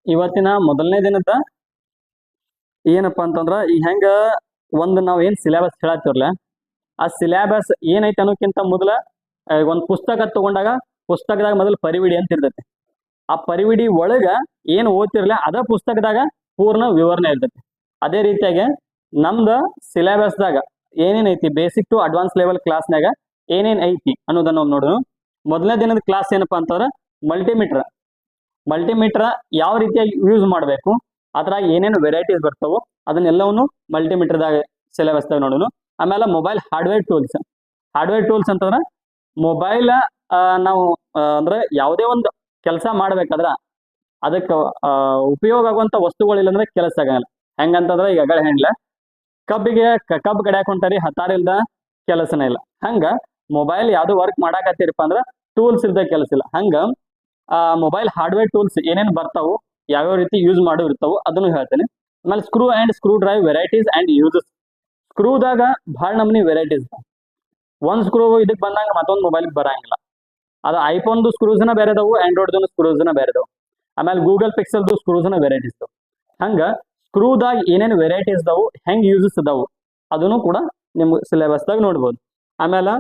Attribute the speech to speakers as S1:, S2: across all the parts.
S1: ಇವತ್ತಿನ ಮೊದಲನೇ ದಿನದ ಏನಪ್ಪಾ ಅಂತಂದ್ರ ಈಗ ಹೆಂಗ ಒಂದು ನಾವ್ ಏನ್ ಸಿಲೆಬಸ್ ಹೇಳತ್ತಿರ್ಲ ಆ ಸಿಲೆಬಸ್ ಏನೈತೆ ಅನ್ನೋಕ್ಕಿಂತ ಮೊದಲ ಒಂದು ಪುಸ್ತಕ ತಗೊಂಡಾಗ ಪುಸ್ತಕದಾಗ ಮೊದಲು ಪರಿವಿಡಿ ಅಂತ ಇರ್ತೈತಿ. ಆ ಪರಿವಿಡಿ ಒಳಗ ಏನ್ ಓದ್ತಿರ್ಲ ಅದ ಪುಸ್ತಕದಾಗ ಪೂರ್ಣ ವಿವರಣೆ ಇರ್ತೈತಿ. ಅದೇ ರೀತಿಯಾಗಿ ನಮ್ದ ಸಿಲೆಬಸ್ದಾಗ ಏನೇನ್ ಐತಿ ಬೇಸಿಕ್ ಟು ಅಡ್ವಾನ್ಸ್ ಲೆವೆಲ್ ಕ್ಲಾಸ್ನಾಗ ಏನೇನ್ ಐತಿ ಅನ್ನೋದನ್ನ ನಾವು ನೋಡೋಣ. ಮೊದಲನೇ ದಿನದ ಕ್ಲಾಸ್ ಏನಪ್ಪಾ ಅಂತಂದ್ರ ಮಲ್ಟಿಮೀಟರ್ ಯಾವ ರೀತಿಯಾಗಿ ಯೂಸ್ ಮಾಡಬೇಕು, ಅದ್ರಾಗ ಏನೇನು ವೆರೈಟೀಸ್ ಬರ್ತಾವೋ ಅದನ್ನೆಲ್ಲವನ್ನು ಮಲ್ಟಿಮೀಟರ್ದಾಗ ಸಿಲೆಬಸ್ದಾಗ ನೋಡೋಣ. ಆಮೇಲೆ ಮೊಬೈಲ್ ಹಾರ್ಡ್ವೇರ್ ಟೂಲ್ಸ್ ಅಂತಂದ್ರೆ ಮೊಬೈಲ್ ನಾವು ಅಂದ್ರೆ ಯಾವುದೇ ಒಂದು ಕೆಲಸ ಮಾಡ್ಬೇಕಾದ್ರ ಅದಕ್ಕೆ ಉಪಯೋಗ ಆಗುವಂತ ವಸ್ತುಗಳಿಲ್ಲ ಅಂದ್ರೆ ಕೆಲಸ ಆಗಲ್ಲ. ಹೆಂಗಂತಂದ್ರೆ ಈಗ ಅಗಳ ಹೆಂಡ್ಲ ಕಬ್ಬು ಕಡಿಯಾಕ ಹೊಂಟಾರಿ, ಹತ್ತಾರಿಲ್ದ ಕೆಲಸನೇ ಇಲ್ಲ. ಹಂಗ ಮೊಬೈಲ್ ಯಾವ್ದು ವರ್ಕ್ ಮಾಡಾಕತ್ತೀರಪ್ಪ ಅಂದ್ರ ಟೂಲ್ಸ್ ಇಲ್ದ ಕೆಲಸ ಇಲ್ಲ. ಹಂಗ ಮೊಬೈಲ್ ಹಾರ್ಡ್ವೇರ್ ಟೂಲ್ಸ್ ಏನೇನು ಬರ್ತಾವು, ಯಾವ್ಯಾವ ರೀತಿ ಯೂಸ್ ಮಾಡೋ ಇರ್ತಾವು ಅದನ್ನು ಹೇಳ್ತೇನೆ. ಆಮೇಲೆ screw drive varieties and uses. ಸ್ಕ್ರೂದಾಗ ಭಾಳ ನಮ್ನಿ ವೆರೈಟೀಸ್. ಒಂದ್ ಸ್ಕ್ರೂ ಇದಕ್ಕೆ ಬಂದಂಗ ಮತ್ತೊಂದು ಮೊಬೈಲ್ ಬರಂಗಿಲ್ಲ. ಅದು ಐಫೋನ್ದು ಸ್ಕ್ರೂಸ್ನ ಬೇರೆದವು, ಆಂಡ್ರಾಯ್ಡ್ದು ಸ್ಕ್ರೂಸ್ನ ಬೇರೆದವು. ಆಮೇಲೆ ಗೂಗಲ್ ಪಿಕ್ಸೆಲ್ದು ಸ್ಕ್ರೂಸ್ನ ವೆರೈಟೀಸ್. ಹಂಗ ಸ್ಕ್ರೂದಾಗ ಏನೇನು ವೆರೈಟೀಸ್ ಅದಾವು, ಹೆಂಗ್ ಯೂಸಸ್ ಅದಾವು ಅದನ್ನು ಕೂಡ ನಿಮ್ಗೆ ಸಿಲೆಬಸ್ದಾಗ ನೋಡ್ಬೋದು. ಆಮೇಲೆ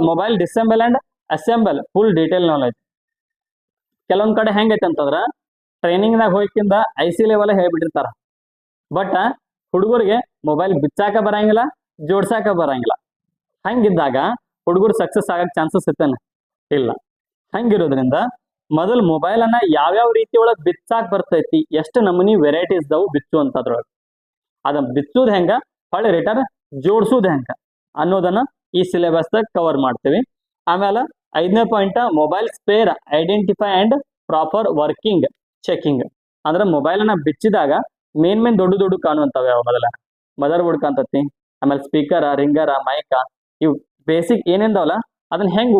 S1: mobile disassemble and assemble full detail knowledge. ಕೆಲವೊಂದ್ ಕಡೆ ಹೆಂಗೈತೆ ಅಂತಂದ್ರ ಟ್ರೈನಿಂಗ್ನಾಗ ಹೋಗಿಂದ IC ಲೆವೆಲ್ ಹೇಳ್ಬಿಟ್ಟಿರ್ತಾರ. ಬಟ್ ಹುಡುಗರಿಗೆ ಮೊಬೈಲ್ ಬಿಚ್ಚಾಕ ಬರಂಗಿಲ್ಲ, ಜೋಡ್ಸಾಕ ಬರಂಗಿಲ್ಲ. ಹಂಗಿದ್ದಾಗ ಹುಡುಗರು ಸಕ್ಸಸ್ ಆಗಕ್ ಚಾನ್ಸಸ್ ಇರ್ತೇನೆ ಇಲ್ಲ. ಹಂಗಿರೋದ್ರಿಂದ ಮೊದಲು ಮೊಬೈಲ್ ಅನ್ನ ಯಾವ್ಯಾವ ರೀತಿ ಒಳಗೆ ಬಿಚ್ಚಾಕ್ ಬರ್ತೈತಿ, ಎಷ್ಟು ನಮೂನಿ ವೆರೈಟೀಸ್ ಅದಾವು ಬಿಚ್ಚು ಅಂತದ್ರೊಳಗೆ, ಅದನ್ನ ಬಿಚ್ಚುದ್ ಹೆಂಗ, ಹೊಳ್ಳಿ ರಿಟರ್ನ್ ಜೋಡ್ಸುದ್ ಹೆಂಗ ಅನ್ನೋದನ್ನ ಈ ಸಿಲೆಬಸ್ದಾಗ ಕವರ್ ಮಾಡ್ತೀವಿ. ಆಮೇಲೆ 5ನೇ point mobile spare identify and proper working checking. ಅಂದ್ರೆ ಮೊಬೈಲ್ ಅನ್ನ ಬಿಚ್ಚಿದಾಗ ಮೇನ್ ದೊಡ್ಡ ಕಾಣುವಂತವ ಯಾವ ಮೊದಲ ಮದರ್ ಬೋರ್ಡ್ ಕಾಣ್ತತಿ, ಆಮೇಲೆ ಸ್ಪೀಕರ್, ರಿಂಗರ್, ಮೈಕ, ಇವು ಬೇಸಿಕ್ ಏನೇಂದವಲ್ಲ ಅದನ್ನ ಹೆಂಗ್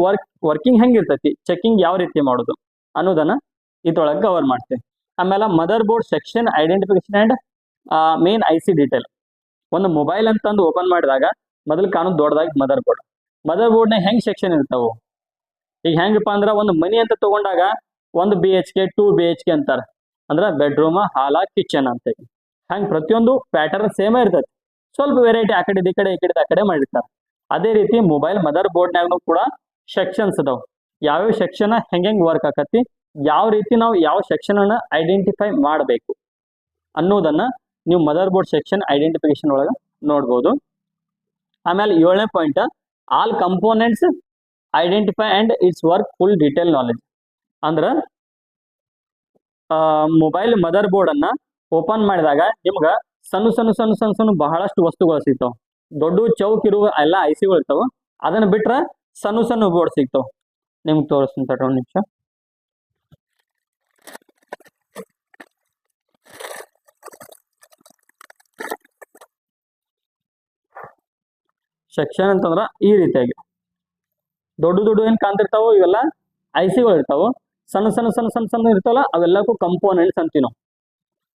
S1: ವರ್ಕಿಂಗ್ ಹೆಂಗ್ ಇರ್ತೈತಿ, ಚೆಕಿಂಗ್ ಯಾವ ರೀತಿ ಮಾಡೋದು ಅನ್ನೋದನ್ನ ಇದ್ರೊಳಗೆ ಕವರ್ ಮಾಡ್ತೀವಿ. ಆಮೇಲೆ mother board section identification and main IC detail. ಒಂದು ಮೊಬೈಲ್ ಅಂತಂದು ಓಪನ್ ಮಾಡಿದಾಗ ಮೊದಲು ಕಾಣೋದು ದೊಡ್ಡದಾಗಿ ಮದರ್ ಬೋರ್ಡ್ನ ಹೆಂಗ್ ಸೆಕ್ಷನ್ ಇರ್ತಾವು. ಈಗ ಹೆಂಗಪ್ಪ ಅಂದ್ರ ಒಂದು ಮನಿ ಅಂತ ತಗೊಂಡಾಗ 1 BHK 2 BHK ಅಂತಾರ, ಅಂದ್ರ ಬೆಡ್ರೂಮ್, ಹಾಲ, ಕಿಚನ್ ಅಂತ. ಹಂಗೆ ಪ್ರತಿಯೊಂದು ಪ್ಯಾಟರ್ನ್ ಸೇಮ್ ಇರ್ತೈತಿ, ಸ್ವಲ್ಪ ವೆರೈಟಿ ಆ ಕಡೆ ಈ ಕಡೆ ಆ ಕಡೆ ಮಾಡಿರ್ತಾರೆ. ಅದೇ ರೀತಿ ಮೊಬೈಲ್ ಮದರ್ ಬೋರ್ಡ್ನಾಗೂ ಕೂಡ ಸೆಕ್ಷನ್ಸ್ ಅದಾವ. ಯಾವ್ಯಾವ ಸೆಕ್ಷನ್ ಹೆಂಗ್ ವರ್ಕ್ ಆಕತಿ, ಯಾವ ರೀತಿ ನಾವು ಯಾವ ಸೆಕ್ಷನ್ ಅನ್ನ ಐಡೆಂಟಿಫೈ ಮಾಡಬೇಕು ಅನ್ನೋದನ್ನ ನೀವು ಮದರ್ ಬೋರ್ಡ್ ಸೆಕ್ಷನ್ ಐಡೆಂಟಿಫಿಕೇಶನ್ ಒಳಗ ನೋಡ್ಬೋದು. ಆಮೇಲೆ 7ನೇ point all components identify and its work full detail knowledge. ಅಂದ್ರ ಮೊಬೈಲ್ ಮದರ್ ಬೋರ್ಡ್ ಅನ್ನ ಓಪನ್ ಮಾಡಿದಾಗ ನಿಮ್ಗ ಸಣ್ಣ ಬಹಳಷ್ಟು ವಸ್ತುಗಳು ಸಿಗ್ತಾವ. ದೊಡ್ಡ ಚೌಕ್ ಇರುವ ಎಲ್ಲ ICಗಳು ಇರ್ತಾವ, ಅದನ್ನ ಬಿಟ್ರ ಸಣ್ಣ ಬೋರ್ಡ್ ಸಿಗ್ತಾವ. ನಿಮ್ಗೆ ತೋರಿಸ್ತೀನಿ ತಡ್ರಿ ಒಂದ್ ನಿಮಿಷ. ಸೆಕ್ಷನ್ ಅಂತಂದ್ರ ಈ ರೀತಿಯಾಗಿ ದೊಡ್ಡ ಏನ್ ಕಾಣ್ತಿರ್ತಾವೋ ಇವೆಲ್ಲ ICಗಳು ಇರ್ತಾವ. ಸಣ್ಣ ಇರ್ತಾವಲ್ಲ ಅವೆಲ್ಲಕ್ಕೂ ಕಂಪೋನೆಂಟ್ಸ್ ಅಂತೀವಿ ನಾವು.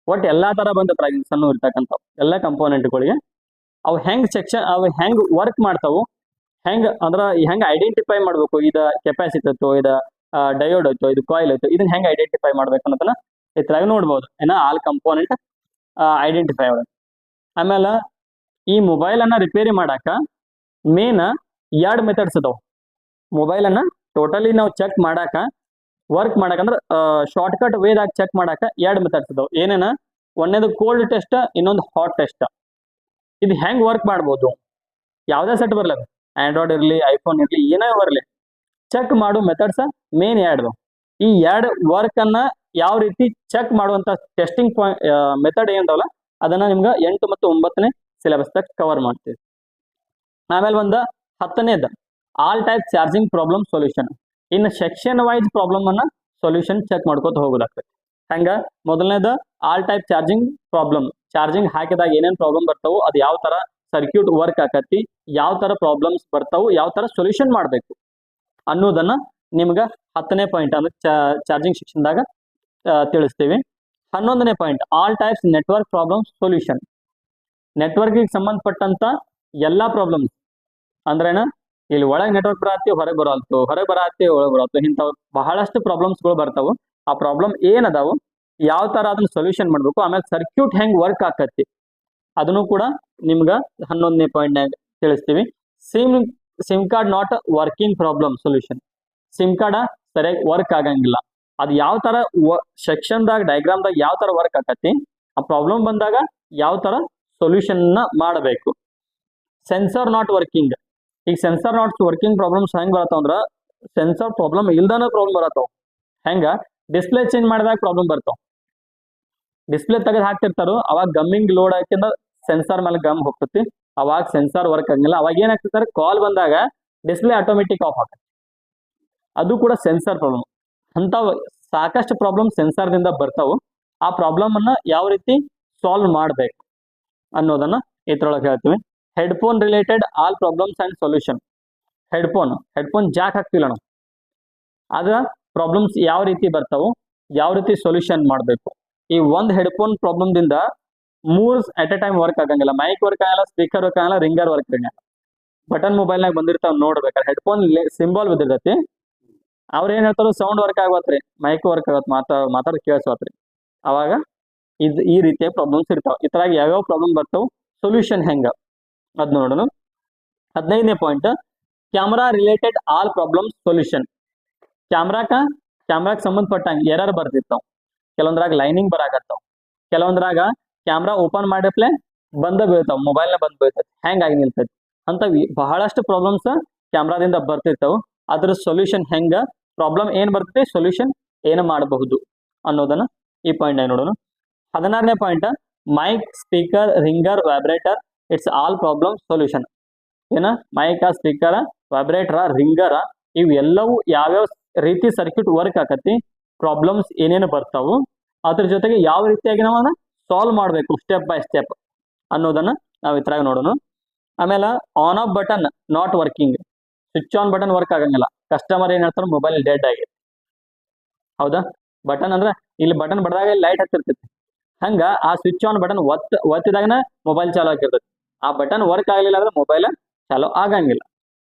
S1: ಒಟ್ಟು ಎಲ್ಲಾ ತರ ಬಂದತ್ರ ಸಣ್ಣ ಇರ್ತಕ್ಕಂಥವು ಎಲ್ಲ ಕಂಪೋನೆಂಟ್ಗಳಿಗೆ ಅವು ಹೆಂಗ್ ವರ್ಕ್ ಮಾಡ್ತಾವು, ಹೆಂಗ್ ಐಡೆಂಟಿಫೈ ಮಾಡ್ಬೇಕು, ಇದ ಕೆಪಾಸಿಟಿ ಐತೋ, ಇದ ಡಯೋಡ್ ಐತೋ, ಇದು ಕಾಯಿಲ್ ಐತೋ, ಇದನ್ನ ಹೆಂಗ್ ಐಡೆಂಟಿಫೈ ಮಾಡ್ಬೇಕು ಅನ್ನೋದನ್ನ ಇದ್ರಾಗ ನೋಡ್ಬೋದು. All component identify. ಆಮೇಲೆ ಈ ಮೊಬೈಲ್ ಅನ್ನ ರಿಪೇರಿ ಮಾಡಾಕ ಮೇನ್ 2 ಮೆಥಡ್ಸ್ ಅದಾವ. ಮೊಬೈಲ್ ಅನ್ನ ಟೋಟಲಿ ನಾವು ಚೆಕ್ ಮಾಡಾಕ ವರ್ಕ್ ಮಾಡಕಂದ್ರ ಶಾರ್ಟ್ಕಟ್ ವೇದಾಗ ಚೆಕ್ ಮಾಡಾಕ 2 ಮೆಥಡ್ಸ್ ಅದಾವ. ಏನೇನ, ಒಂದೇದು ಕೋಲ್ಡ್ ಟೆಸ್ಟ್, ಇನ್ನೊಂದು ಹಾಟ್ ಟೆಸ್ಟ್. ಇದು ಹೆಂಗ್ ವರ್ಕ್ ಮಾಡ್ಬೋದು, ಯಾವ್ದೇ ಸೆಟ್ ಬರ್ಲಿ, ಆಂಡ್ರಾಯ್ಡ್ ಇರ್ಲಿ, ಐಫೋನ್ ಇರ್ಲಿ, ಏನೇ ಬರಲಿ, ಚೆಕ್ ಮಾಡೋ ಮೆಥಡ್ಸ್ ಮೇನ್ 2. ಈ 2 ವರ್ಕ್ ಅನ್ನ ಯಾವ ರೀತಿ ಚೆಕ್ ಮಾಡುವಂತ ಟೆಸ್ಟಿಂಗ್ ಮೆಥಡ್ ಏನದವಲ್ಲ ಅದನ್ನ ನಿಮ್ಗೆ 8 ಮತ್ತು 9ನೇ ಸಿಲೆಬಸ್ದಾಗ ಕವರ್ ಮಾಡ್ತೀವಿ. ಆಮೇಲೆ 10ನೇದು all type charging problem solution. ಇನ್ನು ಸೆಕ್ಷನ್ ವೈಸ್ ಪ್ರಾಬ್ಲಮ್ ಅನ್ನ ಸೊಲ್ಯೂಷನ್ ಚೆಕ್ ಮಾಡ್ಕೋತ ಹೋಗೋದಾಗ್ತದೆ. ಹಂಗ ಮೊದಲನೇದು all type charging problem. Charging ಹಾಕಿದಾಗ ಏನೇನ್ ಪ್ರಾಬ್ಲಮ್ ಬರ್ತಾವು, ಅದು ಯಾವ ತರ ಸರ್ಕ್ಯೂಟ್ ವರ್ಕ್ ಆಕತಿ, ಯಾವ ತರ ಪ್ರಾಬ್ಲಮ್ಸ್ ಬರ್ತಾವು, ಯಾವ ತರ ಸೊಲ್ಯೂಷನ್ ಮಾಡ್ಬೇಕು ಅನ್ನೋದನ್ನ ನಿಮ್ಗ 10ನೇ ಪಾಯಿಂಟ್ ಅಂದ್ರೆ ಚಾರ್ಜಿಂಗ್ ಸೆಕ್ಷನ್ದಾಗ ತಿಳಿಸ್ತೀವಿ. 11ನೇ point all types network problem solution. ನೆಟ್ವರ್ಕ್ಗೆ ಸಂಬಂಧಪಟ್ಟಂತ ಎಲ್ಲಾ ಪ್ರಾಬ್ಲಮ್ಸ್ ಅಂದ್ರೇನ, ಇಲ್ಲಿ ಒಳಗೆ ನೆಟ್ವರ್ಕ್ ಬರತ್ತಿ, ಹೊರಗೆ ಬರಲ್ತು, ಹೊರಗೆ ಬರತ್ತಿ, ಒಳಗೆ ಬರಲ್ತು, ಇಂಥವು ಬಹಳಷ್ಟು ಪ್ರಾಬ್ಲಮ್ಸ್ಗಳು ಬರ್ತಾವು. ಆ ಪ್ರಾಬ್ಲಮ್ ಏನದಾವು, ಯಾವ ತರ ಅದನ್ನ ಸೊಲ್ಯೂಷನ್ ಮಾಡ್ಬೇಕು, ಆಮೇಲೆ ಸರ್ಕ್ಯೂಟ್ ಹೆಂಗ್ ವರ್ಕ್ ಆಕತಿ ಅದನ್ನು ಕೂಡ ನಿಮ್ಗ 11ನೇ ಪಾಯಿಂಟ್ನಾಗ ತಿಳಿಸ್ತೀವಿ. SIM card not working problem solution. SIM card ಸರಿಯಾಗಿ ವರ್ಕ್ ಆಗಂಗಿಲ್ಲ, ಅದು ಯಾವ ತರ ಸೆಕ್ಷನ್ದಾಗ ಡಯಾಗ್ರಾಮ್ದಾಗ ಯಾವ ತರ ವರ್ಕ್ ಆಕತಿ, ಆ ಪ್ರಾಬ್ಲಮ್ ಬಂದಾಗ ಯಾವ ತರ ಸೊಲ್ಯೂಷನ್ ಮಾಡಬೇಕು. Sensor not working. ಈಗ ಸೆನ್ಸರ್ ನಾಟ್ ವರ್ಕಿಂಗ್ ಪ್ರಾಬ್ಲಮ್ಸ್ ಹೆಂಗ್ ಬರತ್ತಾವ ಅಂದ್ರ ಸೆನ್ಸರ್ ಪ್ರಾಬ್ಲಮ್ ಇಲ್ದಾನ ಪ್ರಾಬ್ಲಮ್ ಬರತ್ತಾವ. ಹೆಂಗ ಡಿಸ್ಪ್ಲೇ ಚೇಂಜ್ ಮಾಡಿದಾಗ ಪ್ರಾಬ್ಲಮ್ ಬರ್ತಾವ. ಡಿಸ್ಪ್ಲೇ ತೆಗೆದು ಹಾಕ್ತಿರ್ತಾರೋ ಅವಾಗ ಗಮ್ಮಿಂಗ್ ಲೋಡ್ ಹಾಕಿಂದ ಸೆನ್ಸಾರ್ ಮೇಲೆ ಗಮ್ ಹೋಗ್ತತಿ, ಅವಾಗ ಸೆನ್ಸಾರ್ ವರ್ಕ್ ಆಗಂಗಿಲ್ಲ. ಅವಾಗ ಏನಾಗ್ತಿರ್ತಾರೆ ಕಾಲ್ ಬಂದಾಗ ಡಿಸ್ಪ್ಲೇ ಆಟೋಮೆಟಿಕ್ ಆಫ್ ಆಗತ್ತೆ. ಅದು ಕೂಡ ಸೆನ್ಸರ್ ಪ್ರಾಬ್ಲಮ್. ಅಂತ ಸಾಕಷ್ಟು ಪ್ರಾಬ್ಲಮ್ ಸೆನ್ಸಾರ್ದಿಂದ ಬರ್ತಾವು. ಆ ಪ್ರಾಬ್ಲಮ್ ಅನ್ನ ಯಾವ ರೀತಿ ಸಾಲ್ವ್ ಮಾಡಬೇಕು ಅನ್ನೋದನ್ನ ಇದ್ರೊಳಗೆ ಹೇಳ್ತೀವಿ. Headphone related all problems and solution. Headphone jack ಹಾಕ್ತಿಲ್ಲ ನಾವು, ಅದ ಪ್ರಾಬ್ಲಮ್ಸ್ ಯಾವ ರೀತಿ ಬರ್ತಾವು, ಯಾವ ರೀತಿ ಸೊಲ್ಯೂಷನ್ ಮಾಡಬೇಕು. ಈ ಒಂದು ಹೆಡ್ಫೋನ್ ಪ್ರಾಬ್ಲಮ್ ದಿಂದ 3 ಅಟ್ ಎ ಟೈಮ್ ವರ್ಕ್ ಆಗಂಗಿಲ್ಲ. ಮೈಕ್ ವರ್ಕ್ ಆಗಲ್ಲ, ಸ್ಪೀಕರ್ ವರ್ಕ್ ಆಗಲ್ಲ, ರಿಂಗರ್ ವರ್ಕ್ ಆಗಲ್ಲ. ಬಟನ್ ಮೊಬೈಲ್ನಾಗ ಬಂದಿರ್ತಾವ ನೋಡ್ಬೇಕಾದ್ರೆ ಹೆಡ್ಫೋನ್ ಸಿಂಬಾಲ್ ಬಿದ್ದಿರ್ತೈತಿ. ಅವ್ರ ಏನ್ ಹೇಳ್ತಾರೋ ಸೌಂಡ್ ವರ್ಕ್ ಆಗತ್ರಿ, ಮೈಕ್ ವರ್ಕ್ ಆಗತ್, ಮಾತಾಡ್ ಕೇಳಿಸ್ವತ್ರಿ. ಅವಾಗ ಈ ರೀತಿಯ ಪ್ರಾಬ್ಲಮ್ಸ್ ಇರ್ತಾವ. ಈ ತರ ಯಾವ್ಯಾವ ಪ್ರಾಬ್ಲಮ್ ಬರ್ತಾವ, ಸೊಲ್ಯೂಷನ್ ಹೆಂಗ ಅದ್ ನೋಡೋಣ. 15ನೇ point camera related all problems solution. ಕ್ಯಾಮ್ರಾಕ್ ಸಂಬಂಧಪಟ್ಟಂಗೆ ಎರರ್ ಬರ್ತಿರ್ತಾವ. ಕೆಲವೊಂದ್ರಾಗ ಲೈನಿಂಗ್ ಬರಾಕತ್ತಾವ, ಕೆಲವೊಂದ್ರಾಗ ಕ್ಯಾಮ್ರಾ ಓಪನ್ ಮಾಡಪ್ಲೆ ಬಂದ ಬೀಳ್ತಾವ, ಮೊಬೈಲ್ನ ಬಂದ್ ಬೀಳ್ತೈತಿ, ಹ್ಯಾಂಗ್ ಆಗಿ ನಿಲ್ತೈತಿ. ಅಂತ ಬಹಳಷ್ಟು ಪ್ರಾಬ್ಲಮ್ಸ್ ಕ್ಯಾಮ್ರಾದಿಂದ ಬರ್ತಿರ್ತಾವ. ಅದ್ರ ಸೊಲ್ಯೂಷನ್ ಹೆಂಗ, ಪ್ರಾಬ್ಲಮ್ ಏನ್ ಬರ್ತೈತಿ, ಸೊಲ್ಯೂಷನ್ ಏನು ಮಾಡಬಹುದು ಅನ್ನೋದನ್ನ ಈ ಪಾಯಿಂಟ್ ನೋಡೋಣ. 16ನೇ point mic, speaker, ringer, vibrator its all problem solution. ಏನ ಮೈಕ, ಸ್ಪೀಕರ್, ವೈಬ್ರೇಟರ, ರಿಂಗರ ಇವು ಎಲ್ಲವೂ ಯಾವ್ಯಾವ ರೀತಿ ಸರ್ಕ್ಯೂಟ್ ವರ್ಕ್ ಆಕತಿ, ಪ್ರಾಬ್ಲಮ್ಸ್ ಏನೇನು ಬರ್ತಾವು, ಅದ್ರ ಜೊತೆಗೆ ಯಾವ ರೀತಿಯಾಗಿ ನಾವು ಅದನ್ನ ಸಾಲ್ವ್ ಮಾಡಬೇಕು ಸ್ಟೆಪ್ ಬೈ ಸ್ಟೆಪ್ ಅನ್ನೋದನ್ನ ನಾವು ಇದ್ರಾಗ ನೋಡೋಣ. ಆಮೇಲೆ on off button not working. Switch on button work ಆಗಂಗಿಲ್ಲ. ಕಸ್ಟಮರ್ ಏನ್ ಹೇಳ್ತಾರೆ, ಮೊಬೈಲ್ ಡೆಡ್ ಆಗಿದೆ. ಹೌದಾ, ಬಟನ್ ಅಂದ್ರೆ ಇಲ್ಲಿ ಬಟನ್ ಬಡದಾಗ ಲೈಟ್ ಹತ್ತಿರ್ತೈತಿ. ಹಂಗ ಆ ಸ್ವಿಚ್ ಆನ್ ಬಟನ್ ಒತ್ತಿದಾಗನ ಮೊಬೈಲ್ ಚಾಲು ಆಗಿರ್ತೈತಿ. ಆ ಬಟನ್ ವರ್ಕ್ ಆಗಲಿಲ್ಲ ಅಂದ್ರೆ ಮೊಬೈಲ್ ಚಾಲು ಆಗಂಗಿಲ್ಲ.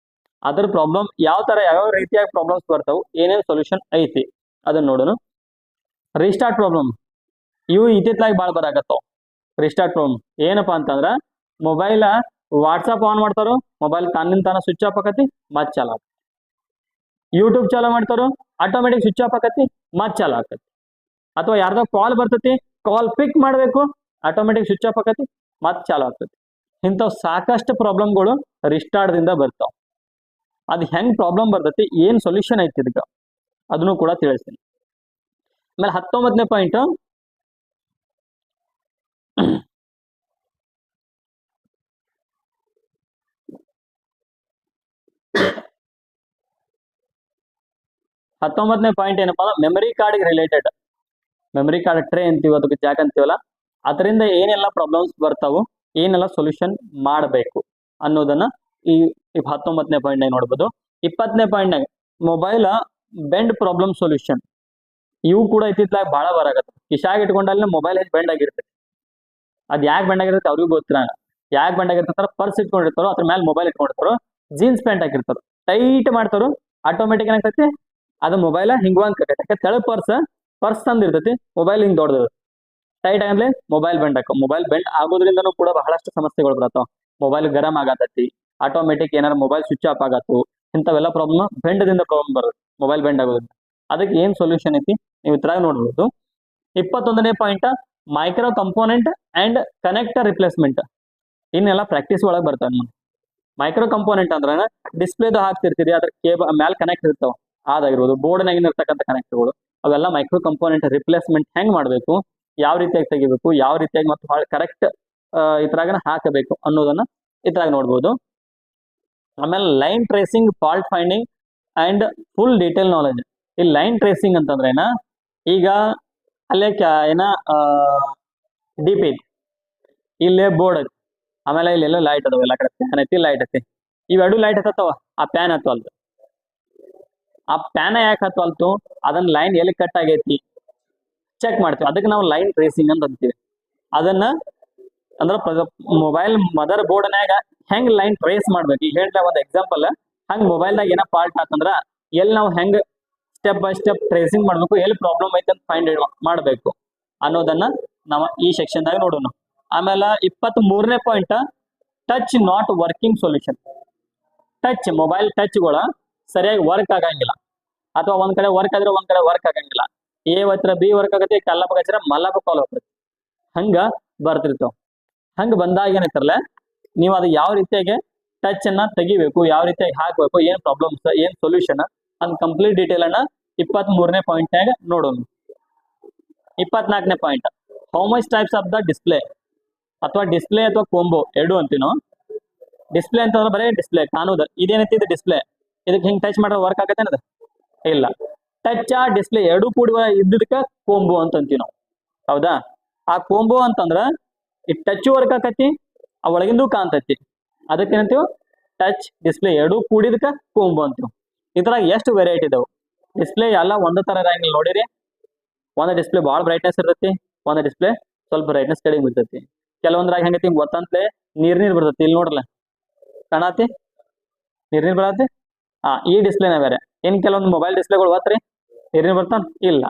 S1: ಅದ್ರ ಪ್ರಾಬ್ಲಮ್ ಯಾವ ರೀತಿಯಾಗಿ ಪ್ರಾಬ್ಲಮ್ಸ್ ಬರ್ತಾವು, ಏನೇನು ಸೊಲ್ಯೂಷನ್ ಐತಿ ಅದನ್ನ ನೋಡೋಣ. ರೀಸ್ಟಾರ್ಟ್ ಪ್ರಾಬ್ಲಮ್ ಇವು ಇತ್ತಿತ್ತಲಾಗಿ ಭಾಳ ಬರಾಕತ್ತಾವ. ರೀಸ್ಟಾರ್ಟ್ ಪ್ರಾಬ್ಲಮ್ ಏನಪ್ಪಾ ಅಂತಂದ್ರ ಮೊಬೈಲ್ ವಾಟ್ಸಪ್ ಆನ್ ಮಾಡ್ತಾರೋ, ಮೊಬೈಲ್ ತಾನಿಂತಾನ ಸ್ವಿಚ್ ಆಫ್ ಆಕತಿ, ಮತ್ ಚಾಲು ಆಕತಿ. ಯೂಟ್ಯೂಬ್ ಚಾಲು ಮಾಡ್ತಾರೋ ಆಟೋಮೆಟಿಕ್ ಸ್ವಿಚ್ ಆಫ್ ಆಕತಿ, ಮತ್ ಚಾಲು ಆಕತಿ. ಅಥವಾ ಯಾರ್ದೋ ಕಾಲ್ ಬರ್ತೈತಿ, ಕಾಲ್ ಪಿಕ್ ಮಾಡಬೇಕು, ಆಟೋಮೆಟಿಕ್ ಸ್ವಿಚ್ ಆಫ್ ಆಕತಿ, ಮತ್ ಚಾಲು ಆಗ್ತೈತಿ. ಇಂಥವು ಸಾಕಷ್ಟು ಪ್ರಾಬ್ಲಮ್ಗಳು ರಿಸ್ಟಾರ್ಟ್ ದಿಂದ ಬರ್ತಾವ. ಅದು ಹೆಂಗ್ ಪ್ರಾಬ್ಲಮ್ ಬರ್ತೈತಿ, ಏನ್ ಸೊಲ್ಯೂಷನ್ ಐತಿ ಇದಕ್ಕ ಅದನ್ನು ಕೂಡ ತಿಳಿಸ್ತೀನಿ. ಆಮೇಲೆ 19ನೇ ಪಾಯಿಂಟ್ ಏನಪ್ಪಾ memory card related. Memory card tray ಅಂತೀವಿ, ಅದಕ್ಕೆ ಜಾಕ್ ಅಂತೀವಲ್ಲ, ಅದರಿಂದ ಏನೆಲ್ಲ ಪ್ರಾಬ್ಲಮ್ಸ್ ಬರ್ತಾವು, ಏನೆಲ್ಲ ಸೊಲ್ಯೂಷನ್ ಮಾಡಬೇಕು ಅನ್ನೋದನ್ನ ಈ 19ನೇ ಪಾಯಿಂಟ್ ನೋಡ್ಬೋದು. 20ನೇ point mobile bend problem solution. ಇವು ಕೂಡ ಇತ್ತಿತ್ತಲಾಗಿ ಬಹಳ ಬರಾಗತ್ತೆ. ಕಿಶಾಗಿ ಇಟ್ಕೊಂಡಲ್ಲಿ ಮೊಬೈಲ್ ಬೆಂಡ್ ಆಗಿರ್ತೈತಿ. ಅದ್ ಯಾಕೆ ಬೆಂಡ್ ಆಗಿರುತ್ತೆ ಅವ್ರಿಗೂ ಗೊತ್ತಿಲ್ಲ. ಯಾಕೆ ಬೆಂಡ್ ಆಗಿರ್ತಾರ, ಪರ್ಸ್ ಇಟ್ಕೊಂಡಿರ್ತಾರೋ, ಅದ್ರ ಮೇಲೆ ಮೊಬೈಲ್ ಇಟ್ಕೊಂಡಿರ್ತಾರೋ, ಜೀನ್ಸ್ ಪ್ಯಾಂಟ್ ಹಾಕಿರ್ತಾರೋ, ಟೈಟ್ ಮಾಡ್ತಾರೋ, ಆಟೋಮೆಟಿಕ್ ಏನಾಗ್ತೈತಿ ಅದು ಮೊಬೈಲ್ ಹಿಂಗುವಂಗ್ ಯಾಕೆ ತೆಳ ಪರ್ಸ್ ತಂದಿರ್ತೈತಿ, ಮೊಬೈಲ್ ಹಿಂಗ್ ದೊಡ್ಡದಿರುತ್ತೆ. ಟೈಟ್ ಆಗಂದ್ರೆ ಮೊಬೈಲ್ ಬೆಂಡ್ ಆಗೋದ್ರಿಂದನೂ ಕೂಡ ಬಹಳಷ್ಟು ಸಮಸ್ಯೆಗಳು ಬರ್ತಾವ. ಮೊಬೈಲ್ ಗರಂ ಆಗತೈತಿ, ಆಟೋಮೆಟಿಕ್ ಏನಾರ ಮೊಬೈಲ್ ಸ್ವಿಚ್ ಆಫ್ ಆಗತ್ತು, ಇಂಥವೆಲ್ಲ ಪ್ರಾಬ್ಲಮ್ ಬೆಂಡದಿಂದ ಪ್ರಾಬ್ಲಮ್ ಬರುತ್ತೆ, ಮೊಬೈಲ್ ಬೆಂಡ್ ಆಗೋದ್ರಿಂದ. ಅದಕ್ಕೆ ಏನ್ ಸೊಲ್ಯೂಷನ್ ಐತಿ ನೀವು ಇದ್ರಾಗ ನೋಡ್ಬೋದು. 21ನೇ point micro component and connector replacement. ಇನ್ನೆಲ್ಲ ಪ್ರಾಕ್ಟೀಸ್ ಒಳಗೆ ಬರ್ತಾವೆ. ಮೈಕ್ರೋ ಕಂಪೋನೆಂಟ್ ಅಂದ್ರೆ ಡಿಸ್ಪ್ಲೇದು ಹಾಕ್ತಿರ್ತೀರಿ, ಅದ್ರ ಕೇಬಲ್ ಮ್ಯಾಲ್ ಕನೆಕ್ಟ್ ಇರ್ತಾವ, ಅದಾಗಿರ್ಬೋದು ಬೋರ್ಡ್ನಾಗಿನ ಇರ್ತಕ್ಕಂಥ ಕನೆಕ್ಟರ್ಗಳು, ಅವೆಲ್ಲ ಮೈಕ್ರೋ ಕಂಪೋನೆಂಟ್ ರಿಪ್ಲೇಸ್ಮೆಂಟ್ ಹೆಂಗ್ ಮಾಡಬೇಕು, ಯಾವ ರೀತಿಯಾಗಿ ತೆಗಿಬೇಕು, ಯಾವ ರೀತಿಯಾಗಿ ಮತ್ತು ಕರೆಕ್ಟ್ ಇದ್ರಾಗ ಹಾಕಬೇಕು ಅನ್ನೋದನ್ನ ಇದ್ರಾಗ ನೋಡ್ಬೋದು. ಆಮೇಲೆ line tracing, fault finding and full detail knowledge. ಈ ಲೈನ್ ಟ್ರೇಸಿಂಗ್ ಅಂತಂದ್ರೆ ಈಗ ಅಲ್ಲೇ ಡಿಪ್ ಐತಿ, ಇಲ್ಲೇ ಬೋರ್ಡ್ ಐತಿ, ಆಮೇಲೆ ಇಲ್ಲೆಲ್ಲ ಲೈಟ್ ಅದಾವ, ಎಲ್ಲ ಕಡೆ ಫ್ಯಾನ್ ಐತಿ, ಲೈಟ್ ಐತಿ. ಇವೆರಡು ಲೈಟ್ ಹತ್ತವ, ಆ ಪ್ಯಾನ್ ಹತ್ತವಲ್ತು. ಆ ಪ್ಯಾನ ಯಾಕೆ ಹತ್ತವಲ್ತು, ಅದನ್ನ ಲೈನ್ ಎಲ್ಲಿ ಕಟ್ ಆಗೈತಿ ಚೆಕ್ ಮಾಡ್ತೀವಿ. ಅದಕ್ಕೆ ನಾವು ಲೈನ್ ಟ್ರೇಸಿಂಗ್ ಅಂತ ಅಂತೀವಿ. ಅದನ್ನ ಅಂದ್ರೆ ಮೊಬೈಲ್ ಮದರ್ ಬೋರ್ಡ್ನ್ಯಾಗ ಹೆಂಗ್ ಲೈನ್ ಟ್ರೇಸ್ ಮಾಡ್ಬೇಕು. ಈಗ ಹೇಳ್ತಾ ಒಂದು ಎಕ್ಸಾಂಪಲ್, ಹಂಗ್ ಮೊಬೈಲ್ದಾಗ ಏನೋ ಫಾಲ್ಟ್ ಆತಂದ್ರ ಎಲ್ಲಿ ನಾವು ಹೆಂಗ್ ಸ್ಟೆಪ್ ಬೈ ಸ್ಟೆಪ್ ಟ್ರೇಸಿಂಗ್ ಮಾಡಬೇಕು, ಎಲ್ಲಿ ಪ್ರಾಬ್ಲಮ್ ಐತೆ ಅಂತ ಫೈಂಡ್ ಮಾಡಬೇಕು ಅನ್ನೋದನ್ನ ನಾವು ಈ ಸೆಕ್ಷನ್ದಾಗ ನೋಡೋಣ. ಆಮೇಲೆ 23ನೇ point, touch not working solution. Touch mobile ಟಚ್ಗಳ ಸರಿಯಾಗಿ ವರ್ಕ್ ಆಗಂಗಿಲ್ಲ, ಅಥವಾ ಒಂದ್ ಕಡೆ ವರ್ಕ್ ಆದ್ರೆ ಒಂದ್ ಕಡೆ ವರ್ಕ್ ಆಗಂಗಿಲ್ಲ. ಎ ಒತ್ತರ ಬಿ ವರ್ಕ್ ಆಗತ್ತೆ, ಕಲ್ಲಪ್ಪ ಹಚ್ಚಿರ ಮಲ್ಲಪ್ಪ ಕಾಲ್ ಹೋಗ್ತದೆ, ಹಂಗ ಬರ್ತಿರ್ತಾವ. ಹಂಗ ಬಂದಾಗ ಏನೈತಾರಲ್ಲ, ನೀವು ಅದು ಯಾವ ರೀತಿಯಾಗಿ ಟಚ್ ಅನ್ನ ತೆಗಿಬೇಕು, ಯಾವ ರೀತಿಯಾಗಿ ಹಾಕ್ಬೇಕು, ಏನ್ ಪ್ರಾಬ್ಲಮ್ಸ್, ಏನ್ ಸೊಲ್ಯೂಷನ್ ಅದ್ ಕಂಪ್ಲೀಟ್ ಡೀಟೇಲ್ ಅನ್ನ 23ನೇ ಪಾಯಿಂಟ್ನಾಗ ನೋಡೋಣ. 24ನೇ point, how much types of the display, ಅಥವಾ ಡಿಸ್ಪ್ಲೇ ಅಥವಾ ಕೋಂಬೋ ಎರಡು ಅಂತೀವಿ ನಾವು. ಡಿಸ್ಪ್ಲೇ ಅಂತಂದ್ರೆ ಬರೀ ಡಿಸ್ಪ್ಲೇ ಕಾಣೋದು, ಇದೇನೈತಿ ಇದು ಡಿಸ್ಪ್ಲೇ, ಇದಕ್ಕೆ ಹಿಂಗ್ ಟಚ್ ಮಾಡಿದ್ರೆ ವರ್ಕ್ ಆಗತ್ತೆ ಅನ್ನೋದು ಇಲ್ಲ. ಟಚ್ ಆ ಡಿಸ್ಪ್ಲೇ ಎರಡು ಕೂಡುವ ಇದ್ದದಕ್ಕೆ ಕೋಂಬೋ ಅಂತ ಅಂತೀವಿ ನಾವು, ಹೌದಾ. ಆ ಕೋಂಬೋ ಅಂತಂದ್ರ ಈ ಟಚ್ ವರ್ಕ್ ಆಕತಿ, ಆ ಒಳಗಿಂದು ಕಾಣ್ತೈತಿ, ಅದಕ್ಕೆ ಏನಂತೀವಿ ಟಚ್ ಡಿಸ್ಪ್ಲೇ ಎರಡು ಕೂಡಿದಕ್ಕೆ ಕೋಂಬೋ ಅಂತೀವಿ. ಇದ್ರಾಗ ಎಷ್ಟು ವೆರೈಟಿ ಇದಾವೆ. ಡಿಸ್ಪ್ಲೇ ಎಲ್ಲ ಒಂದೇ ತರ ಇರಂಗಿಲ್ಲ ನೋಡಿರಿ. ಒಂದು ಡಿಸ್ಪ್ಲೇ ಭಾಳ ಬ್ರೈಟ್ನೆಸ್ ಇರ್ತೈತಿ, ಒಂದು ಡಿಸ್ಪ್ಲೇ ಸ್ವಲ್ಪ ಬ್ರೈಟ್ನೆಸ್ ಕಡಿಮೆ ಇರ್ತೈತಿ. ಕೆಲವೊಂದ್ರಾಗ ಹೆಂಗೈತಿ ಗೊತ್ತಂತಲೇ ನೀರ್ ಬರ್ತೈತಿ, ಇಲ್ಲಿ ನೋಡ್ರಲ್ಲ ಕಾಣತಿ ನೀರ್ ಬರತ್ತೆ. ಈ ಡಿಸ್ಪ್ಲೇನ ಬೇರೆ. ಏನ್ ಕೆಲವೊಂದು ಮೊಬೈಲ್ ಡಿಸ್ಪ್ಲೇಗಳು ಓದ್ರಿ ನೀರಿನ ಬರ್ತಾನ ಇಲ್ಲ.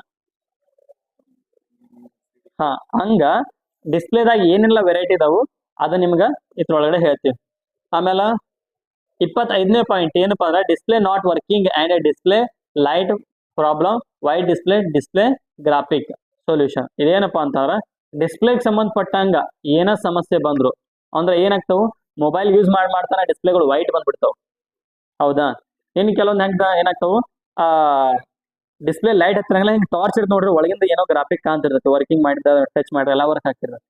S1: ಹಂಗ ಡಿಸ್ಪ್ಲೇದಾಗ ಏನೆಲ್ಲ ವೆರೈಟಿ ಇದಾವು ಅದು ನಿಮ್ಗೆ ಇದ್ರೊಳಗಡೆ ಹೇಳ್ತೀವಿ. ಆಮೇಲೆ 25ನೇ ಪಾಯಿಂಟ್ ಏನಪ್ಪಾ ಅಂದ್ರೆ, display not working and a display light problem, white display graphic solution. ಇದೇನಪ್ಪಾ ಅಂತಂದ್ರೆ, ಡಿಸ್ಪ್ಲೇಗೆ ಸಂಬಂಧಪಟ್ಟಂಗ ಏನ ಸಮಸ್ಯೆ ಬಂದ್ರು ಅಂದ್ರೆ ಏನಾಗ್ತಾವು, ಮೊಬೈಲ್ ಯೂಸ್ ಮಾಡ್ತಾನೆ ಡಿಸ್ಪ್ಲೇಗಳು ವೈಟ್ ಬಂದ್ಬಿಡ್ತಾವ, ಹೌದಾ. ಇನ್ ಕೆಲವೊಂದು ಏನಾಗ್ತಾವು, ಡಿಸ್ಪ್ಲೇ ಲೈಟ್ ಹತ್ತಿರಂಗಿಲ್ಲ, ಹಿಂಗೆ ಟಾರ್ಚ್ ಇರ್ತದೆ ನೋಡ್ರಿ, ಒಳಗಿಂದ ಏನೋ ಗ್ರಾಫಿಕ್ ಕಾಣ್ತಿರ್ತೈತಿ, ವರ್ಕಿಂಗ್ ಮಾಡಿದ ಟಚ್ ಮಾಡಿದ್ರೆ ಎಲ್ಲ ವರ್ಕ್ ಆಗ್ತಿರ್ತದೆ.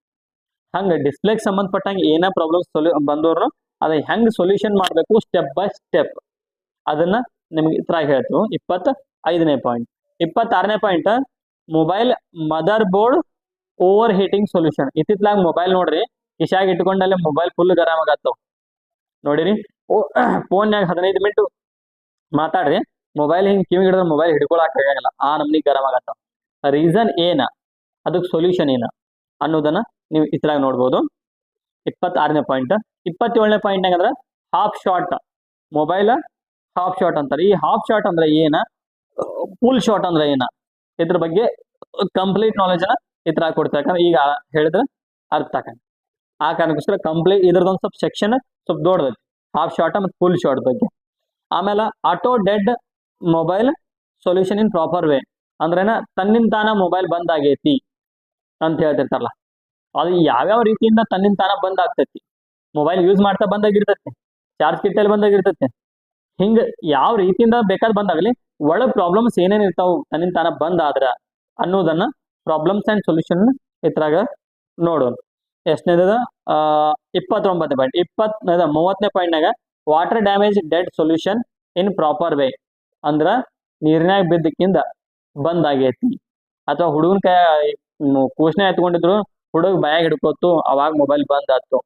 S1: ಹಂಗ ಡಿಸ್ಪ್ಲೇಗೆ ಸಂಬಂಧಪಟ್ಟಂಗೆ ಏನ ಪ್ರಾಬ್ಲಮ್ಸ್ ಬಂದವರು ಅದ ಹೆಂಗ್ ಸೊಲ್ಯೂಷನ್ ಮಾಡಬೇಕು ಸ್ಟೆಪ್ ಬೈ ಸ್ಟೆಪ್, ಅದನ್ನ ನಿಮ್ಗೆ ಈ ತರ ಹೇಳ್ತೀವಿ. 25ನೇ ಪಾಯಿಂಟ್. 26ನೇ point, mobile motherboard overheating solution. ಇತ್ತಿತ್ಲಾಗ ಮೊಬೈಲ್ ನೋಡ್ರಿ ಕಿಶಾಗಿ ಇಟ್ಕೊಂಡಲ್ಲೇ ಮೊಬೈಲ್ ಫುಲ್ ಗರಂ ಆಗತ್ತವ ನೋಡಿರಿ. ಫೋನ್ಯಾಗ 15 ಮಿನಿಟ್ ಮಾತಾಡ್ರಿ, ಮೊಬೈಲ್ ಹಿಂಗ್ ಕಿವಿ ಹಿಡಿದ್ರೆ ಮೊಬೈಲ್ ಹಿಡ್ಕೊಳಕ್ ಆಗಲ್ಲ, ಆ ನಮ್ನಿ ಗರಂ ಆಗತ್ತ. ರೀಸನ್ ಏನ, ಅದಕ್ಕೆ ಸೊಲ್ಯೂಷನ್ ಏನ ಅನ್ನೋದನ್ನ ನೀವು ಇದ್ರಾಗ ನೋಡ್ಬೋದು. 26ನೇ ಪಾಯಿಂಟ್. 27ನೇ ಪಾಯಿಂಟ್ ಹೆಂಗಂದ್ರೆ, half shot mobile half shot ಅಂತಾರೆ. ಈ ಹಾಫ್ ಶಾಟ್ ಅಂದ್ರೆ ಏನ, ಫುಲ್ ಶಾಟ್ ಅಂದ್ರೆ ಏನ, ಇದ್ರ ಬಗ್ಗೆ ಕಂಪ್ಲೀಟ್ ನಾಲೆಜ್ ಅನ್ನ ಇದ್ರಾಗ ಕೊಡ್ತಾರೆ. ಯಾಕಂದ್ರೆ ಈಗ ಹೇಳಿದ್ರೆ ಅರ್ಥ ಆಗ, ಆ ಕಾರಣಕ್ಕೋಸ್ಕರ ಕಂಪ್ಲೀಟ್ ಇದ್ರದೊಂದು ಸ್ವಲ್ಪ ಸೆಕ್ಷನ್ ಸ್ವಲ್ಪ ದೊಡ್ಡದೈತಿ, ಹಾಫ್ ಶಾಟ್ ಮತ್ತು ಫುಲ್ ಶಾಟ್ ಬಗ್ಗೆ. ಆಮೇಲೆ auto dead mobile solution in proper way ಅಂದ್ರೇನ, ತನ್ನಿಂದ ತಾನ ಮೊಬೈಲ್ ಬಂದ್ ಆಗೈತಿ ಅಂತ ಹೇಳ್ತಿರ್ತಾರಲ್ಲ, ಅದು ಯಾವ್ಯಾವ ರೀತಿಯಿಂದ ತನ್ನಿಂದ ತಾನ ಬಂದ್ ಆಗ್ತೈತಿ. ಮೊಬೈಲ್ ಯೂಸ್ ಮಾಡ್ತಾ ಬಂದಾಗಿರ್ತೈತಿ, ಚಾರ್ಜ್ ಕಿಟ್ಟಲ್ಲಿ ಬಂದಾಗಿರ್ತೈತಿ, ಹಿಂಗ ಯಾವ ರೀತಿಯಿಂದ ಬೇಕಾದ್ ಬಂದಾಗಲಿ ಒಳಗ್ ಪ್ರಾಬ್ಲಮ್ಸ್ ಏನೇನ್ ಇರ್ತಾವ ತನ್ನಿಂದ ತಾನ ಬಂದ್ ಆದ್ರ ಅನ್ನೋದನ್ನ ಪ್ರಾಬ್ಲಮ್ಸ್ ಅಂಡ್ ಸೊಲ್ಯೂಷನ್ ಇದ್ರಾಗ ನೋಡೋಣ. ಎಷ್ಟನೇದ 29ನೇ ಪಾಯಿಂಟ್. 30ನೇ ಪಾಯಿಂಟ್ನಾಗ, water damage dead solution in proper way ಅಂದ್ರ ನೀರಿನಾಗ ಬಿದ್ದಕ್ಕಿಂದ ಬಂದ್ ಆಗೈತಿ, ಅಥವಾ ಹುಡುಗನ ಕೈ ಕೂಸ್ನೆ ಎತ್ಕೊಂಡಿದ್ರು ಹುಡುಗ ಬಾಯಾಗ ಹಿಡ್ಕೋತು ಅವಾಗ ಮೊಬೈಲ್ ಬಂದ್ ಆತು,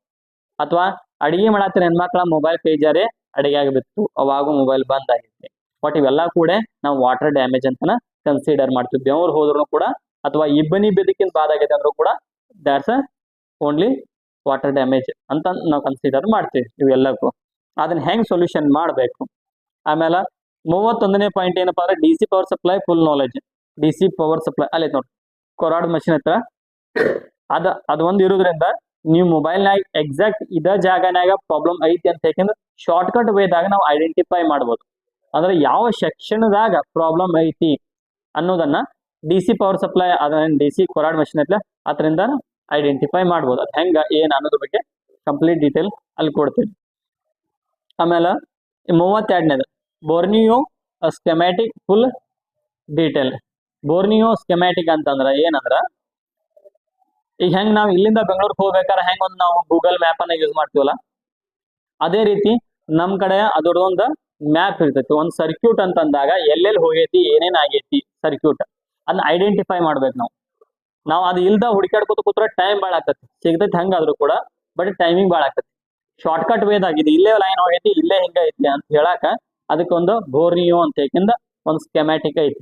S1: ಅಥವಾ ಅಡಿಗೆ ಮಾಡತ್ತಿರ ಹೆಣ್ಮಕ್ಳ ಮೊಬೈಲ್ ಕೈ ಜಾರಿ ಅಡಿಗೆ ಬಿತ್ತು ಅವಾಗ ಮೊಬೈಲ್ ಬಂದ್ ಆಗೈತಿ. ಬಟ್ ಇವೆಲ್ಲ ಕೂಡ ನಾವು ವಾಟರ್ ಡ್ಯಾಮೇಜ್ ಅಂತನ ಕನ್ಸಿಡರ್ ಮಾಡ್ತೀವಿ. ಬೆವರು ಹೋದ್ರು ಕೂಡ, ಅಥವಾ ಇಬ್ಬನಿ ಬಿದ್ದಕ್ಕಿಂತ ಬಾದ್ ಆಗೈತೆ ಅಂದ್ರೂ ಕೂಡ ದ್ಯಾಟ್ಸ್ ಓನ್ಲಿ ವಾಟರ್ ಡ್ಯಾಮೇಜ್ ಅಂತ ನಾವು ಕನ್ಸಿಡರ್ ಮಾಡ್ತೀವಿ ಇವೆಲ್ಲಕ್ಕೂ. ಅದನ್ನ ಹೆಂಗ್ ಸೊಲ್ಯೂಷನ್ ಮಾಡಬೇಕು. ಆಮೇಲೆ 31ನೇ ಪಾಯಿಂಟ್ ಏನಪ್ಪಾ ಅಂದ್ರೆ, DC power supply full knowledge. DC power supply ಅಲ್ಲಿ ನೋಡಿ ಕೊರಾಡ್ ಮಷಿನ್ ಹತ್ರ ಅದ ಒಂದ್ ಇರೋದ್ರಿಂದ ನೀವು ಮೊಬೈಲ್ನಾಗ ಎಕ್ಸಾಕ್ಟ್ ಇದ ಜಾಗನಾಗ ಪ್ರಾಬ್ಲಮ್ ಐತಿ ಅಂತ ಯಾಕಂದ್ರೆ ಶಾರ್ಟ್ ಕಟ್ ವೇದಾಗ ನಾವು ಐಡೆಂಟಿಫೈ ಮಾಡ್ಬೋದು. ಅಂದ್ರೆ ಯಾವ ಸೆಕ್ಷನ್ದಾಗ ಪ್ರಾಬ್ಲಮ್ ಐತಿ ಅನ್ನೋದನ್ನ DC ಪವರ್ ಸಪ್ಲೈ ಅದನ್ನ DC ಕೊರಾಡ್ ಮಷಿನ್ ಹತ್ರ ಅದರಿಂದ ಐಡೆಂಟಿಫೈ ಮಾಡ್ಬೋದು. ಅದು ಹೆಂಗ ಏನ್ ಅನ್ನೋದ್ರ ಬಗ್ಗೆ ಕಂಪ್ಲೀಟ್ ಡೀಟೇಲ್ ಅಲ್ಲಿ ಕೊಡ್ತೀವಿ. ಆಮೇಲೆ 32ನೇದು, ಬೋರ್ನಿಯೋ ಸ್ಕೆಮ್ಯಾಟಿಕ್ ಫುಲ್ ಡೀಟೇಲ್. ಬೋರ್ನಿಯೋ ಸ್ಕೆಮ್ಯಾಟಿಕ್ ಅಂತಂದ್ರ ಏನಂದ್ರ, ಈಗ ಹೆಂಗ್ ನಾವು ಇಲ್ಲಿಂದ ಬೆಂಗಳೂರಿಗೆ ಹೋಗ್ಬೇಕಾದ್ರೆ ಹೆಂಗ್ ಒಂದು ನಾವು ಗೂಗಲ್ ಮ್ಯಾಪ್ ಅನ್ನ ಯೂಸ್ ಮಾಡ್ತೀವಲ್ಲ, ಅದೇ ರೀತಿ ನಮ್ ಕಡೆ ಅದರದೊಂದು ಮ್ಯಾಪ್ ಇರ್ತೈತಿ. ಒಂದು ಸರ್ಕ್ಯೂಟ್ ಅಂತಂದಾಗ ಎಲ್ಲೆಲ್ಲಿ ಹೋಗೈತಿ ಏನೇನ್ ಆಗೈತಿ ಸರ್ಕ್ಯೂಟ್ ಅದನ್ನ ಐಡೆಂಟಿಫೈ ಮಾಡ್ಬೇಕು ನಾವು ಅದು ಇಲ್ದ ಹುಡುಕಾಡ್ಕೋತ ಕೂತ್ರೆ ಟೈಮ್ ಭಾಳ ಆಗ್ತೈತಿ. ಸಿಗ್ತೈತಿ ಹಂಗಾದ್ರು ಕೂಡ, ಬಟ್ ಟೈಮಿಂಗ್ ಭಾಳ ಆಗ್ತೈತಿ. ಶಾರ್ಟ್ ಕಟ್ ವೇದಾಗಿದೆ, ಇಲ್ಲೇ ಲೈನ್ ಹೋಗೈತಿ ಇಲ್ಲೇ ಹಿಂಗ ಐತಿ ಅಂತ ಹೇಳಾಕ ಅದಕ್ಕೊಂದು ಬೋರ್ನಿಯೋ ಅಂತ ಏಕೆಂದ ಒಂದು ಸ್ಕೆಮ್ಯಾಟಿಕ್ ಐತಿ.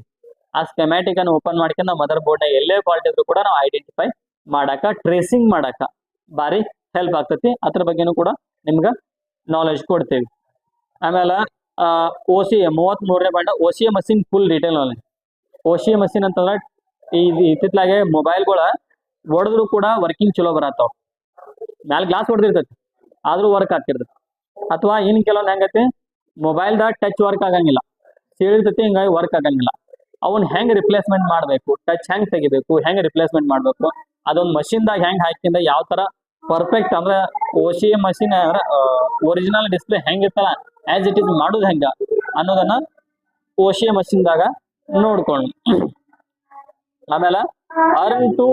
S1: ಆ ಸ್ಕೆಮ್ಯಾಟಿಕ್ ಅನ್ನು ಓಪನ್ ಮಾಡ್ಕೊಂಡು ಮದರ್ ಬೋರ್ಡ್ ಎಲ್ಲೇ ಫಾಲ್ಟ್ ಇದ್ರು ಕೂಡ ನಾವು ಐಡೆಂಟಿಫೈ ಮಾಡಾಕ, ಟ್ರೇಸಿಂಗ್ ಮಾಡಾಕ ಭಾರಿ ಹೆಲ್ಪ್ ಆಗ್ತೈತಿ. ಅದ್ರ ಬಗ್ಗೆನೂ ಕೂಡ ನಿಮ್ಗೆ ನಾಲೆಜ್ ಕೊಡ್ತೇವೆ. ಆಮೇಲೆ OCA 33ನೇ point, OCA machine full detail knowledge. ಓಶಿ ಮಷಿನ್ ಅಂತಂದ್ರೆ ಇತ್ತಿತ್ಲಾಗೆ ಮೊಬೈಲ್ಗಳ ಹೊಡೆದ್ರು ಕೂಡ ವರ್ಕಿಂಗ್ ಚಲೋ ಬರತ್ತಾವ. ಮ್ಯಾಲ ಗ್ಲಾಸ್ ಹೊಡೆದಿರ್ತೈತಿ ಆದ್ರೂ ವರ್ಕ್ ಆಗ್ತಿರ್ತೈತಿ. ಅಥವಾ ಇನ್ ಕೆಲವೊಂದು ಹೆಂಗೈತಿ ಮೊಬೈಲ್ದಾಗ ಟಚ್ ವರ್ಕ್ ಆಗಂಗಿಲ್ಲ, ಸೀಳಿರ್ತೈತಿ, ಹಿಂಗಾಗಿ ವರ್ಕ್ ಆಗಂಗಿಲ್ಲ. ಅವನ್ ಹೆಂಗ್ ರಿಪ್ಲೇಸ್ಮೆಂಟ್ ಮಾಡಬೇಕು, ಟಚ್ ಹೆಂಗ್ ತೆಗಿಬೇಕು, ಹೆಂಗ್ ರಿಪ್ಲೇಸ್ಮೆಂಟ್ ಮಾಡಬೇಕು, ಅದೊಂದು ಮಷಿನ್ದಾಗ ಹೆಂಗ್ ಹಾಕಿಂದ ಯಾವ ತರ ಪರ್ಫೆಕ್ಟ್ ಅಂದ್ರೆ ಓಶಿ ಮಷಿನ್ ಒರಿಜಿನಲ್ ಡಿಸ್ಪ್ಲೇ ಹೆಂಗಿರ್ತಲ್ಲ ಆಸ್ ಇಟ್ ಇಸ್ ಮಾಡೋದು ಹೆಂಗ ಅನ್ನೋದನ್ನ ಓಶಿ ಮಷಿನ್ದಾಗ ನೋಡ್ಕೊಂಡು. ಆಮೇಲೆ earn to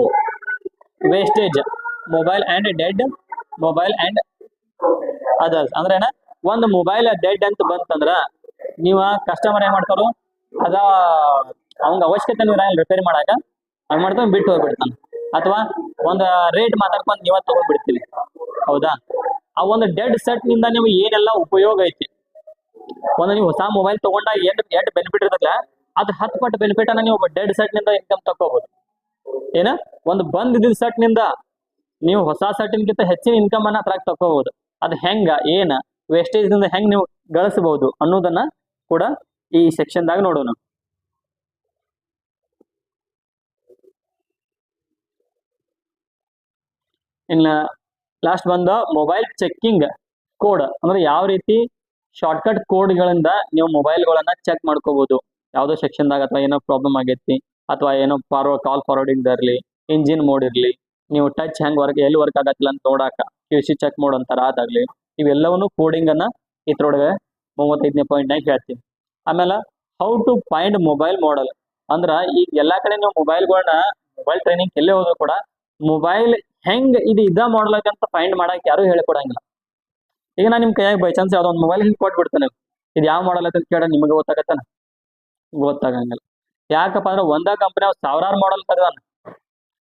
S1: wastage mobile and dead mobile and others ಅಂದ್ರೆ ಏನ, ಒಂದು ಮೊಬೈಲ್ ಡೆಡ್ ಅಂತ ಬಂತಂದ್ರ ನೀವ ಕಸ್ಟಮರ್ ಏನ್ ಮಾಡ್ತಾರೋ ಅದ ಅವಂಗ ಅವಶ್ಯಕತೆ ರಿಪೇರಿ ಮಾಡಾಕ ಹಂಗ ಮಾಡ್ತಾವ ಬಿಟ್ಟು ಹೋಗ್ಬಿಡ್ತಾನ. ಅಥವಾ ಒಂದ್ ರೇಟ್ ಮಾತಾಡ್ಕೊಂಡ್ ನೀವ ತಗೊಂಡ್ಬಿಡ್ತೀವಿ, ಹೌದಾ? ಆ ಒಂದು ಡೆಡ್ ಸೆಟ್ ನಿಂದ ನಿಮ್ಗೆ ಏನೆಲ್ಲ ಉಪಯೋಗ ಐತಿ, ಒಂದು ನೀವು ಹೊಸ ಮೊಬೈಲ್ ತಗೊಂಡಾಗ ಎಷ್ಟು ಬೆನಿಫಿಟ್ ಇರ್ತಲ್ಲ ಅದು 10 ಪಟ್ಟು ಬೆನಿಫಿಟ್ ಅನ್ನ ನೀವು ಡೆಡ್ ಸೆಟ್ ನಿಂದ ಇನ್ಕಮ್ ತಗೋಬಹುದು. ಏನ ಒಂದು ಬಂದಿದ್ದ ಸೆಟ್ ನಿಂದ ನೀವು ಹೊಸ ಸೆಟ್ಗಿಂತ ಹೆಚ್ಚಿನ ಇನ್ಕಮ್ ಅನ್ನ ಅದ್ರಾಗ ತಗೋಬಹುದು. ಅದು ಹೆಂಗ ಏನ ವೇಸ್ಟೇಜ್ ನಿಂದ ಹೆಂಗ್ ನೀವು ಗಳಿಸಬಹುದು ಅನ್ನೋದನ್ನ ಕೂಡ ಈ ಸೆಕ್ಷನ್ ದಾಗ ನೋಡೋಣ. ಇನ್ನ ಲಾಸ್ಟ್ ಬಂದ ಮೊಬೈಲ್ ಚೆಕ್ಕಿಂಗ್ ಕೋಡ್ ಅಂದ್ರೆ ಯಾವ ರೀತಿ ಶಾರ್ಟ್ಕಟ್ ಕೋಡ್ಗಳಿಂದ ನೀವು ಮೊಬೈಲ್ಗಳನ್ನ ಚೆಕ್ ಮಾಡ್ಕೋಬಹುದು. ಯಾವುದೋ ಸೆಕ್ಷನ್ದಾಗ ಅಥವಾ ಏನೋ ಪ್ರಾಬ್ಲಮ್ ಆಗೈತಿ ಅಥವಾ ಏನೋ ಕಾಲ್ ಫಾರ್ವರ್ಡಿಂಗ್ ಇರಲಿ, ಇಂಜಿನ್ ಮೋಡ್ ಇರಲಿ, ನೀವು ಟಚ್ ಹೆಂಗ್ ಎಲ್ಲಿ ವರ್ಕ್ ಆಗತ್ತಿಲ್ಲ ಅಂತ ನೋಡಾಕ QC ಚೆಕ್ ಮೋಡ್ ಅಂತಾರ ಅದಾಗ್ಲಿ, ಇವೆಲ್ಲವನ್ನೂ ಕೋಡಿಂಗ್ ಅನ್ನ ಇದ್ರೊಳಗೆ 35ನೇ ಪಾಯಿಂಟ್ನಾಗ ಹೇಳ್ತೀನಿ. ಆಮೇಲೆ how to find mobile model ಅಂದ್ರ ಈಗ ಎಲ್ಲಾ ಕಡೆ ನೀವು ಮೊಬೈಲ್ ಟ್ರೈನಿಂಗ್ ಎಲ್ಲೇ ಹೋದ್ರು ಕೂಡ ಮೊಬೈಲ್ ಹೆಂಗ್ ಇದ ಮಾಡಲ್ ಅಂತ ಫೈಂಡ್ ಮಾಡಕ್ ಯಾರು ಹೇಳ್ಕೊಡಂಗಿಲ್ಲ. ಈಗ ನಾ ನಿಮ್ ಕೈಯಾಗ ಬೈ ಚಾನ್ಸ್ ಯಾವ್ದೋ ಒಂದು ಮೊಬೈಲ್ ಹಿಂಗ್ ಕೊಟ್ಬಿಡ್ತಾನೆ, ಇದು ಯಾವ ಮಾಡಲ್ ಅಂತ ಕೇಳ ನಿಮಗೆ ಗೊತ್ತಾಗತ್ತಾನ? ಗೊತ್ತಾಗಂಗಿಲ್ಲ. ಯಾಕಪ್ಪ ಅಂದ್ರೆ ಒಂದ ಕಂಪನಿ ಸಾವಿರಾರು ಮಾಡಲ್ ತೆಗ್ದಾನ.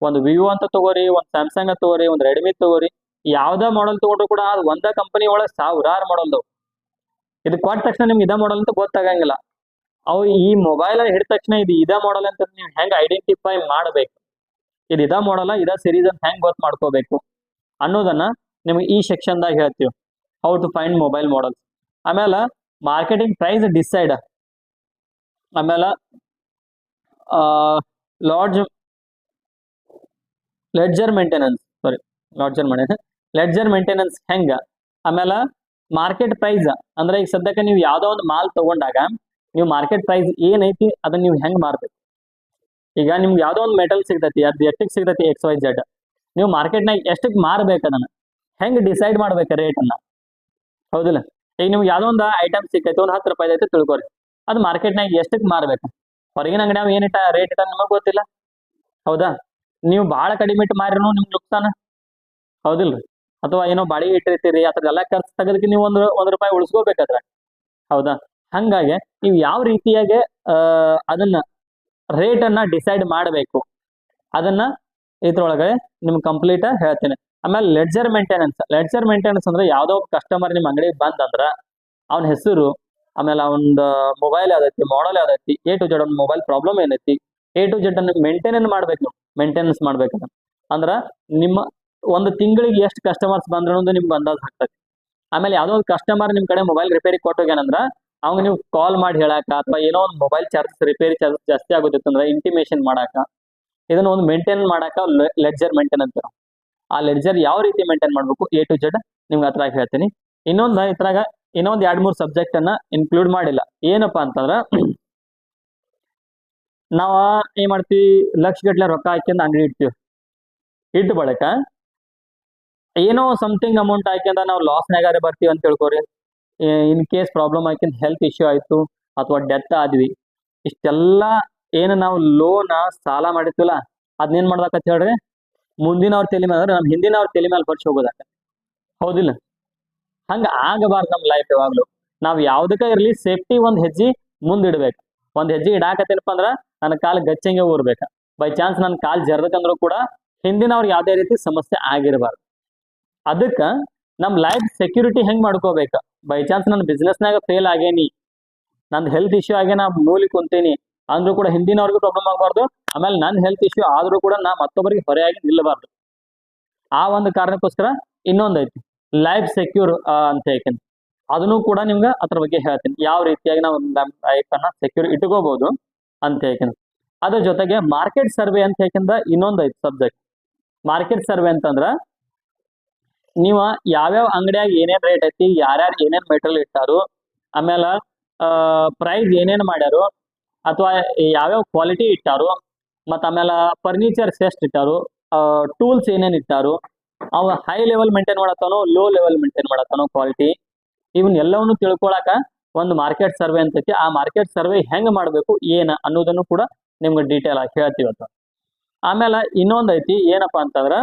S1: ಒಂದು ವಿವೋ ಅಂತ ತಗೋರಿ, ಒಂದ್ ಸ್ಯಾಮ್ಸಂಗ್ ಅಂತ ತಗೋರಿ, ಒಂದ್ ರೆಡ್ಮಿ ತಗೋರಿ, ಯಾವ್ದ ಮಾಡಲ್ ತಗೊಂಡ್ರು ಕೂಡ ಅದು ಒಂದ ಕಂಪನಿ ಒಳಗೆ ಸಾವಿರಾರು ಮಾಡಲ್. ಇದು ಕೊಟ್ಟ ತಕ್ಷಣ ನಿಮ್ಗೆ ಇದ ಮಾಡಲ್ ಅಂತ ಗೊತ್ತಾಗಂಗಿಲ್ಲ. ಅವು ಈ ಮೊಬೈಲ್ ಹಿಡಿದ ತಕ್ಷಣ ಇದು ಇದ ಮಾಡಲ್ ಅಂತ ನೀವು ಹೆಂಗ್ ಐಡೆಂಟಿಫೈ ಮಾಡಬೇಕು, ಇದು ಇದ ಮಾಡಲ್ಲ ಇದ ಸಿರೀಸ್ ಅಂತ ಹೆಂಗ್ ಗೊತ್ತು ಮಾಡ್ಕೋಬೇಕು ಅನ್ನೋದನ್ನ ನಿಮ್ಗೆ ಈ ಸೆಕ್ಷನ್ದಾಗ ಹೇಳ್ತೀವಿ. How to find mobile models. ಆಮೇಲೆ ಮಾರ್ಕೆಟಿಂಗ್ ಪ್ರೈಸ್ ಡಿಸೈಡ್. ಆಮೇಲೆ ಲೆಡ್ಜರ್ ಮೇಂಟೆನೆನ್ಸ್ ಹೆಂಗ. ಆಮೇಲೆ ಮಾರ್ಕೆಟ್ ಪ್ರೈಸ್ ಅಂದ್ರೆ ಈಗ ಸದ್ಯಕ್ಕೆ ನೀವು ಯಾವ್ದೋ ಒಂದು ಮಾಲ್ ತಗೊಂಡಾಗ ನೀವು ಮಾರ್ಕೆಟ್ ಪ್ರೈಸ್ ಏನೈತಿ ಅದನ್ನ ನೀವು ಹೆಂಗ್ ಮಾರ್ಬೇಕು. ಈಗ ನಿಮ್ಗೆ ಯಾವ್ದೋ ಒಂದು ಮೆಟಲ್ ಸಿಗ್ತೈತಿ, ಅದು ಎಷ್ಟಕ್ಕೆ ಸಿಗ್ತೈತಿ XYZ, ನೀವು ಮಾರ್ಕೆಟ್ನಾಗ ಎಷ್ಟಕ್ಕೆ ಮಾರ್ಬೇಕು ಅದನ್ನ ಹೆಂಗ್ ಡಿಸೈಡ್ ಮಾಡ್ಬೇಕು ರೇಟ್ ಅನ್ನ, ಹೌದಿಲ್ಲ? ಈಗ ನಿಮ್ಗೆ ಯಾವ್ದೋ ಒಂದು ಐಟಮ್ ಸಿಕ್ಕೈತಿ, ಒಂದು 10 ರೂಪಾಯಿ ಐತಿ ತಿಳ್ಕೊರಿ, ಅದು ಮಾರ್ಕೆಟ್ನಾಗ ಎಷ್ಟಕ್ಕೆ ಮಾರ್ಬೇಕು. ಹೊರಗಿನ ಅಂಗಡಿ ನಾವು ಏನಿಟ್ಟ ರೇಟ್ ಇಟ್ಟ ನಿಮಗೆ ಗೊತ್ತಿಲ್ಲ, ಹೌದಾ? ನೀವು ಬಹಳ ಕಡಿಮೆ ಇಟ್ಟು ಮಾರಿನೂ ನಿಮ್ಗೆ ನುಕ್ಸಾನ, ಹೌದಿಲ್ರಿ? ಅಥವಾ ಏನೋ ಬಾಡಿಗೆ ಇಟ್ಟಿರ್ತೀರಿ, ಅದ್ರದ್ದೆಲ್ಲ ಖರ್ಚು ತೆಗೆದಕ್ಕೆ ನೀವು ಒಂದ್ ರೂಪಾಯಿ ಉಳಿಸ್ಕೋಬೇಕಾದ್ರ, ಹೌದಾ? ಹಂಗಾಗಿ ನೀವು ಯಾವ ರೀತಿಯಾಗಿ ಅದನ್ನ ರೇಟ್ ಅನ್ನ ಡಿಸೈಡ್ ಮಾಡಬೇಕು ಅದನ್ನ ಇದ್ರೊಳಗೆ ನಿಮ್ಗೆ ಕಂಪ್ಲೀಟ್ ಹೇಳ್ತೇನೆ. ಆಮೇಲೆ ಲೆಡ್ಜರ್ ಮೇಂಟೆನೆನ್ಸ್ ಅಂದ್ರೆ ಯಾವ್ದೋ ಕಸ್ಟಮರ್ ನಿಮ್ ಅಂಗಡಿಗೆ ಬಂದಂದ್ರ ಅವನ ಹೆಸರು, ಆಮೇಲೆ ಅವನ ಮೊಬೈಲ್ ಯಾವ್ದೈತಿ, ಮಾಡಲ್ ಯಾವ್ದೈತಿ, A to Z mobile problem ಏನೈತಿ, A to Z ಅನ್ನ ಮೇಂಟೆನೆನ್ಸ್ ಮಾಡ್ಬೇಕು. ಅಂದ್ರ ನಿಮ್ಮ ಒಂದು ತಿಂಗಳಿಗೆ ಎಷ್ಟು ಕಸ್ಟಮರ್ಸ್ ಬಂದ್ರು ಅನ್ನೋದು ನಿಮ್ಗೆ ಅಂದಾಜ್ ಆಗ್ತದೆ. ಆಮೇಲೆ ಯಾವ್ದೋ ಒಂದು ಕಸ್ಟಮರ್ ನಿಮ್ ಕಡೆ ಮೊಬೈಲ್ ರಿಪೇರಿ ಕೊಟ್ಟೋಗ್ಯಾನಂದ್ರ ಅವಾಗ ನೀವು ಕಾಲ್ ಮಾಡಿ ಹೇಳಾಕ ಅಥವಾ ಏನೋ ಒಂದು ಮೊಬೈಲ್ ರಿಪೇರಿ ಚಾರ್ಜಸ್ ಜಾಸ್ತಿ ಆಗುತ್ತಿತ್ತಂದ್ರೆ ಇಂಟಿಮೇಷನ್ ಮಾಡಾಕ, ಇದನ್ನ ಒಂದು ಮೇಂಟೈನ್ ಮಾಡಾಕ ಲೆಡ್ಜರ್ ಮೇಂಟೈನ್ ಅಂತಾರ. ಆ ಲೆಡ್ಜರ್ ಯಾವ ರೀತಿ ಮೇಂಟೈನ್ ಮಾಡ್ಬೇಕು A to Z ನಿಮ್ಗೆ ಅದ್ರಾಗ ಹೇಳ್ತೀನಿ. ಇದ್ರಾಗ ಇನ್ನೊಂದ್ 2-3 ಸಬ್ಜೆಕ್ಟ್ ಅನ್ನ ಇನ್ಕ್ಲೂಡ್ ಮಾಡಿಲ್ಲ. ಏನಪ್ಪಾ ಅಂತಂದ್ರ ನಾವ ಏನ್ ಮಾಡ್ತೀವಿ, ಲಕ್ಷಗಟ್ಲೆ ರೊಕ್ಕ ಹಾಕ್ಯಂದ ಅಂಗಡಿ ಇಡ್ತೀವಿ. ಇಟ್ಟು ಬಳಕ ಏನೋ ಸಮಥಿಂಗ್ ಅಮೌಂಟ್ ಹಾಕ್ಯಂದ ನಾವು ಲಾಸ್ನಾಗಾರೆ ಬರ್ತೀವಿ ಅಂತ ತಿಳ್ಕೊರಿ. ಇನ್ ಕೇಸ್ ಪ್ರಾಬ್ಲಮ್ ಹಾಕ್ಯಂದ ಹೆಲ್ತ್ ಇಶ್ಯೂ ಆಯ್ತು ಅಥವಾ ಡೆತ್ ಆದ್ವಿ, ಇಷ್ಟೆಲ್ಲ ಏನು ನಾವು ಲೋನ್ ಸಾಲ ಮಾಡಿರ್ತೀವಲ್ಲ ಅದನ್ನೇನ್ ಮಾಡ್ಬೇಕಂತ ಹೇಳ್ರಿ, ಮುಂದಿನವ್ರ ತಲೆ ಮೇಲೆ ಅಂದ್ರೆ ನಮ್ ಹಿಂದಿನವ್ರ ತಲೆ ಮೇಲೆ ಬರ್ಸಿ ಹೋಗೋದಾಕ, ಹೌದಿಲ್ಲ? ಹಂಗ ಆಗಬಾರ್ದು ನಮ್ಮ ಲೈಫ್. ಯಾವಾಗ್ಲೂ ನಾವ್ ಯಾವ್ದಕ್ಕ ಇರ್ಲಿ ಸೇಫ್ಟಿ ಒಂದ್ ಹೆಜ್ಜೆ ಮುಂದಿಡ್ಬೇಕು. ಒಂದ್ ಹೆಜ್ಜೆ ಇಡಾಕತ್ತೇನಪ್ಪ ಅಂದ್ರ ನನ್ನ ಕಾಲ್ ಗಚ್ಚಂಗೆ ಊರ್ಬೇಕ. ಬೈ ಚಾನ್ಸ್ ನನ್ನ ಕಾಲ್ ಜರ್ದಕಂದ್ರೂ ಕೂಡ ಹಿಂದಿನವ್ರಿಗೆ ಯಾವ್ದೇ ರೀತಿ ಸಮಸ್ಯೆ ಆಗಿರಬಾರ್ದು. ಅದಕ್ಕ ನಮ್ ಲೈಫ್ ಸೆಕ್ಯೂರಿಟಿ ಹೆಂಗ್ ಮಾಡ್ಕೋಬೇಕು, ಬೈ ಚಾನ್ಸ್ ನನ್ನ ಬಿಸ್ನೆಸ್ನಾಗ ಫೇಲ್ ಆಗೇನಿ, ನಂದು ಹೆಲ್ತ್ ಇಶ್ಯೂ ಆಗೇ ನಾ ಮೂಲಿ ಕುಂತೀನಿ ಅಂದ್ರೂ ಕೂಡ ಹಿಂದಿನವ್ರಿಗೂ ಪ್ರಾಬ್ಲಮ್ ಆಗಬಾರ್ದು. ಆಮೇಲೆ ನನ್ನ ಹೆಲ್ತ್ ಇಶ್ಯೂ ಆದ್ರೂ ಕೂಡ ನಾ ಮತ್ತೊಬ್ಬರಿಗೆ ಹೊರೆಯಾಗಿ ನಿಲ್ಲಬಾರ್ದು. ಆ ಒಂದು ಕಾರಣಕ್ಕೋಸ್ಕರ ಇನ್ನೊಂದೈತಿ ಲೈಫ್ ಸೆಕ್ಯೂರ್ ಅಂತ ಹೇಳ್ತೀನಿ. ಅದನ್ನು ಕೂಡ ನಿಮ್ಗೆ ಅದ್ರ ಬಗ್ಗೆ ಹೇಳ್ತೀನಿ, ಯಾವ ರೀತಿಯಾಗಿ ನಾವು ಲೈಫ್ ಅನ್ನ ಸೆಕ್ಯೂರ್ ಇಟ್ಕೋಬಹುದು ಅಂತ ಹೇಳ್ತೀನಿ. ಅದ್ರ ಜೊತೆಗೆ ಮಾರ್ಕೆಟ್ ಸರ್ವೆ ಅಂತ ಯಾಕೆಂದ್ರೆ ಇನ್ನೊಂದು ಐತಿ ಸಬ್ಜೆಕ್ಟ್. ಮಾರ್ಕೆಟ್ ಸರ್ವೆ ಅಂತಂದ್ರ ನೀವ ಯಾವ್ಯಾವ ಅಂಗಡಿಯಾಗ ಏನೇನ್ ರೇಟ್ ಐತಿ, ಯಾರ್ಯಾರು ಏನೇನ್ ಮೆಟೀರಿಯಲ್ ಇಟ್ಟಾರು, ಆಮೇಲೆ ಪ್ರೈಸ್ ಏನೇನ್ ಮಾಡ್ಯಾರು, ಅಥವಾ ಯಾವ್ಯಾವ ಕ್ವಾಲಿಟಿ ಇಟ್ಟಾರು, ಮತ್ತ ಆಮೇಲೆ ಫರ್ನಿಚರ್ಸ್ ಎಷ್ಟು ಇಟ್ಟಾರು, ಟೂಲ್ಸ್ ಏನೇನ್ ಇಟ್ಟಾರು, ಅವ ಹೈ ಲೆವೆಲ್ ಮೇಂಟೈನ್ ಮಾಡತ್ತಾನೋ ಲೋ ಲೆವೆಲ್ ಮೇಂಟೈನ್ ಮಾಡತ್ತಾನೋ ಕ್ವಾಲಿಟಿ, ಇವನ್ ಎಲ್ಲವನ್ನು ತಿಳ್ಕೊಳಕ ಒಂದು ಮಾರ್ಕೆಟ್ ಸರ್ವೆ ಅಂತೈತಿ. ಆ ಮಾರ್ಕೆಟ್ ಸರ್ವೆ ಹೆಂಗ್ ಮಾಡ್ಬೇಕು ಏನ ಅನ್ನೋದನ್ನು ಕೂಡ ನಿಮ್ಗೆ ಡೀಟೇಲ್ ಆಗಿ ಹೇಳ್ತೀವತ್ತ. ಆಮೇಲೆ ಇನ್ನೊಂದ್ ಐತಿ ಏನಪ್ಪಾ ಅಂತಂದ್ರ,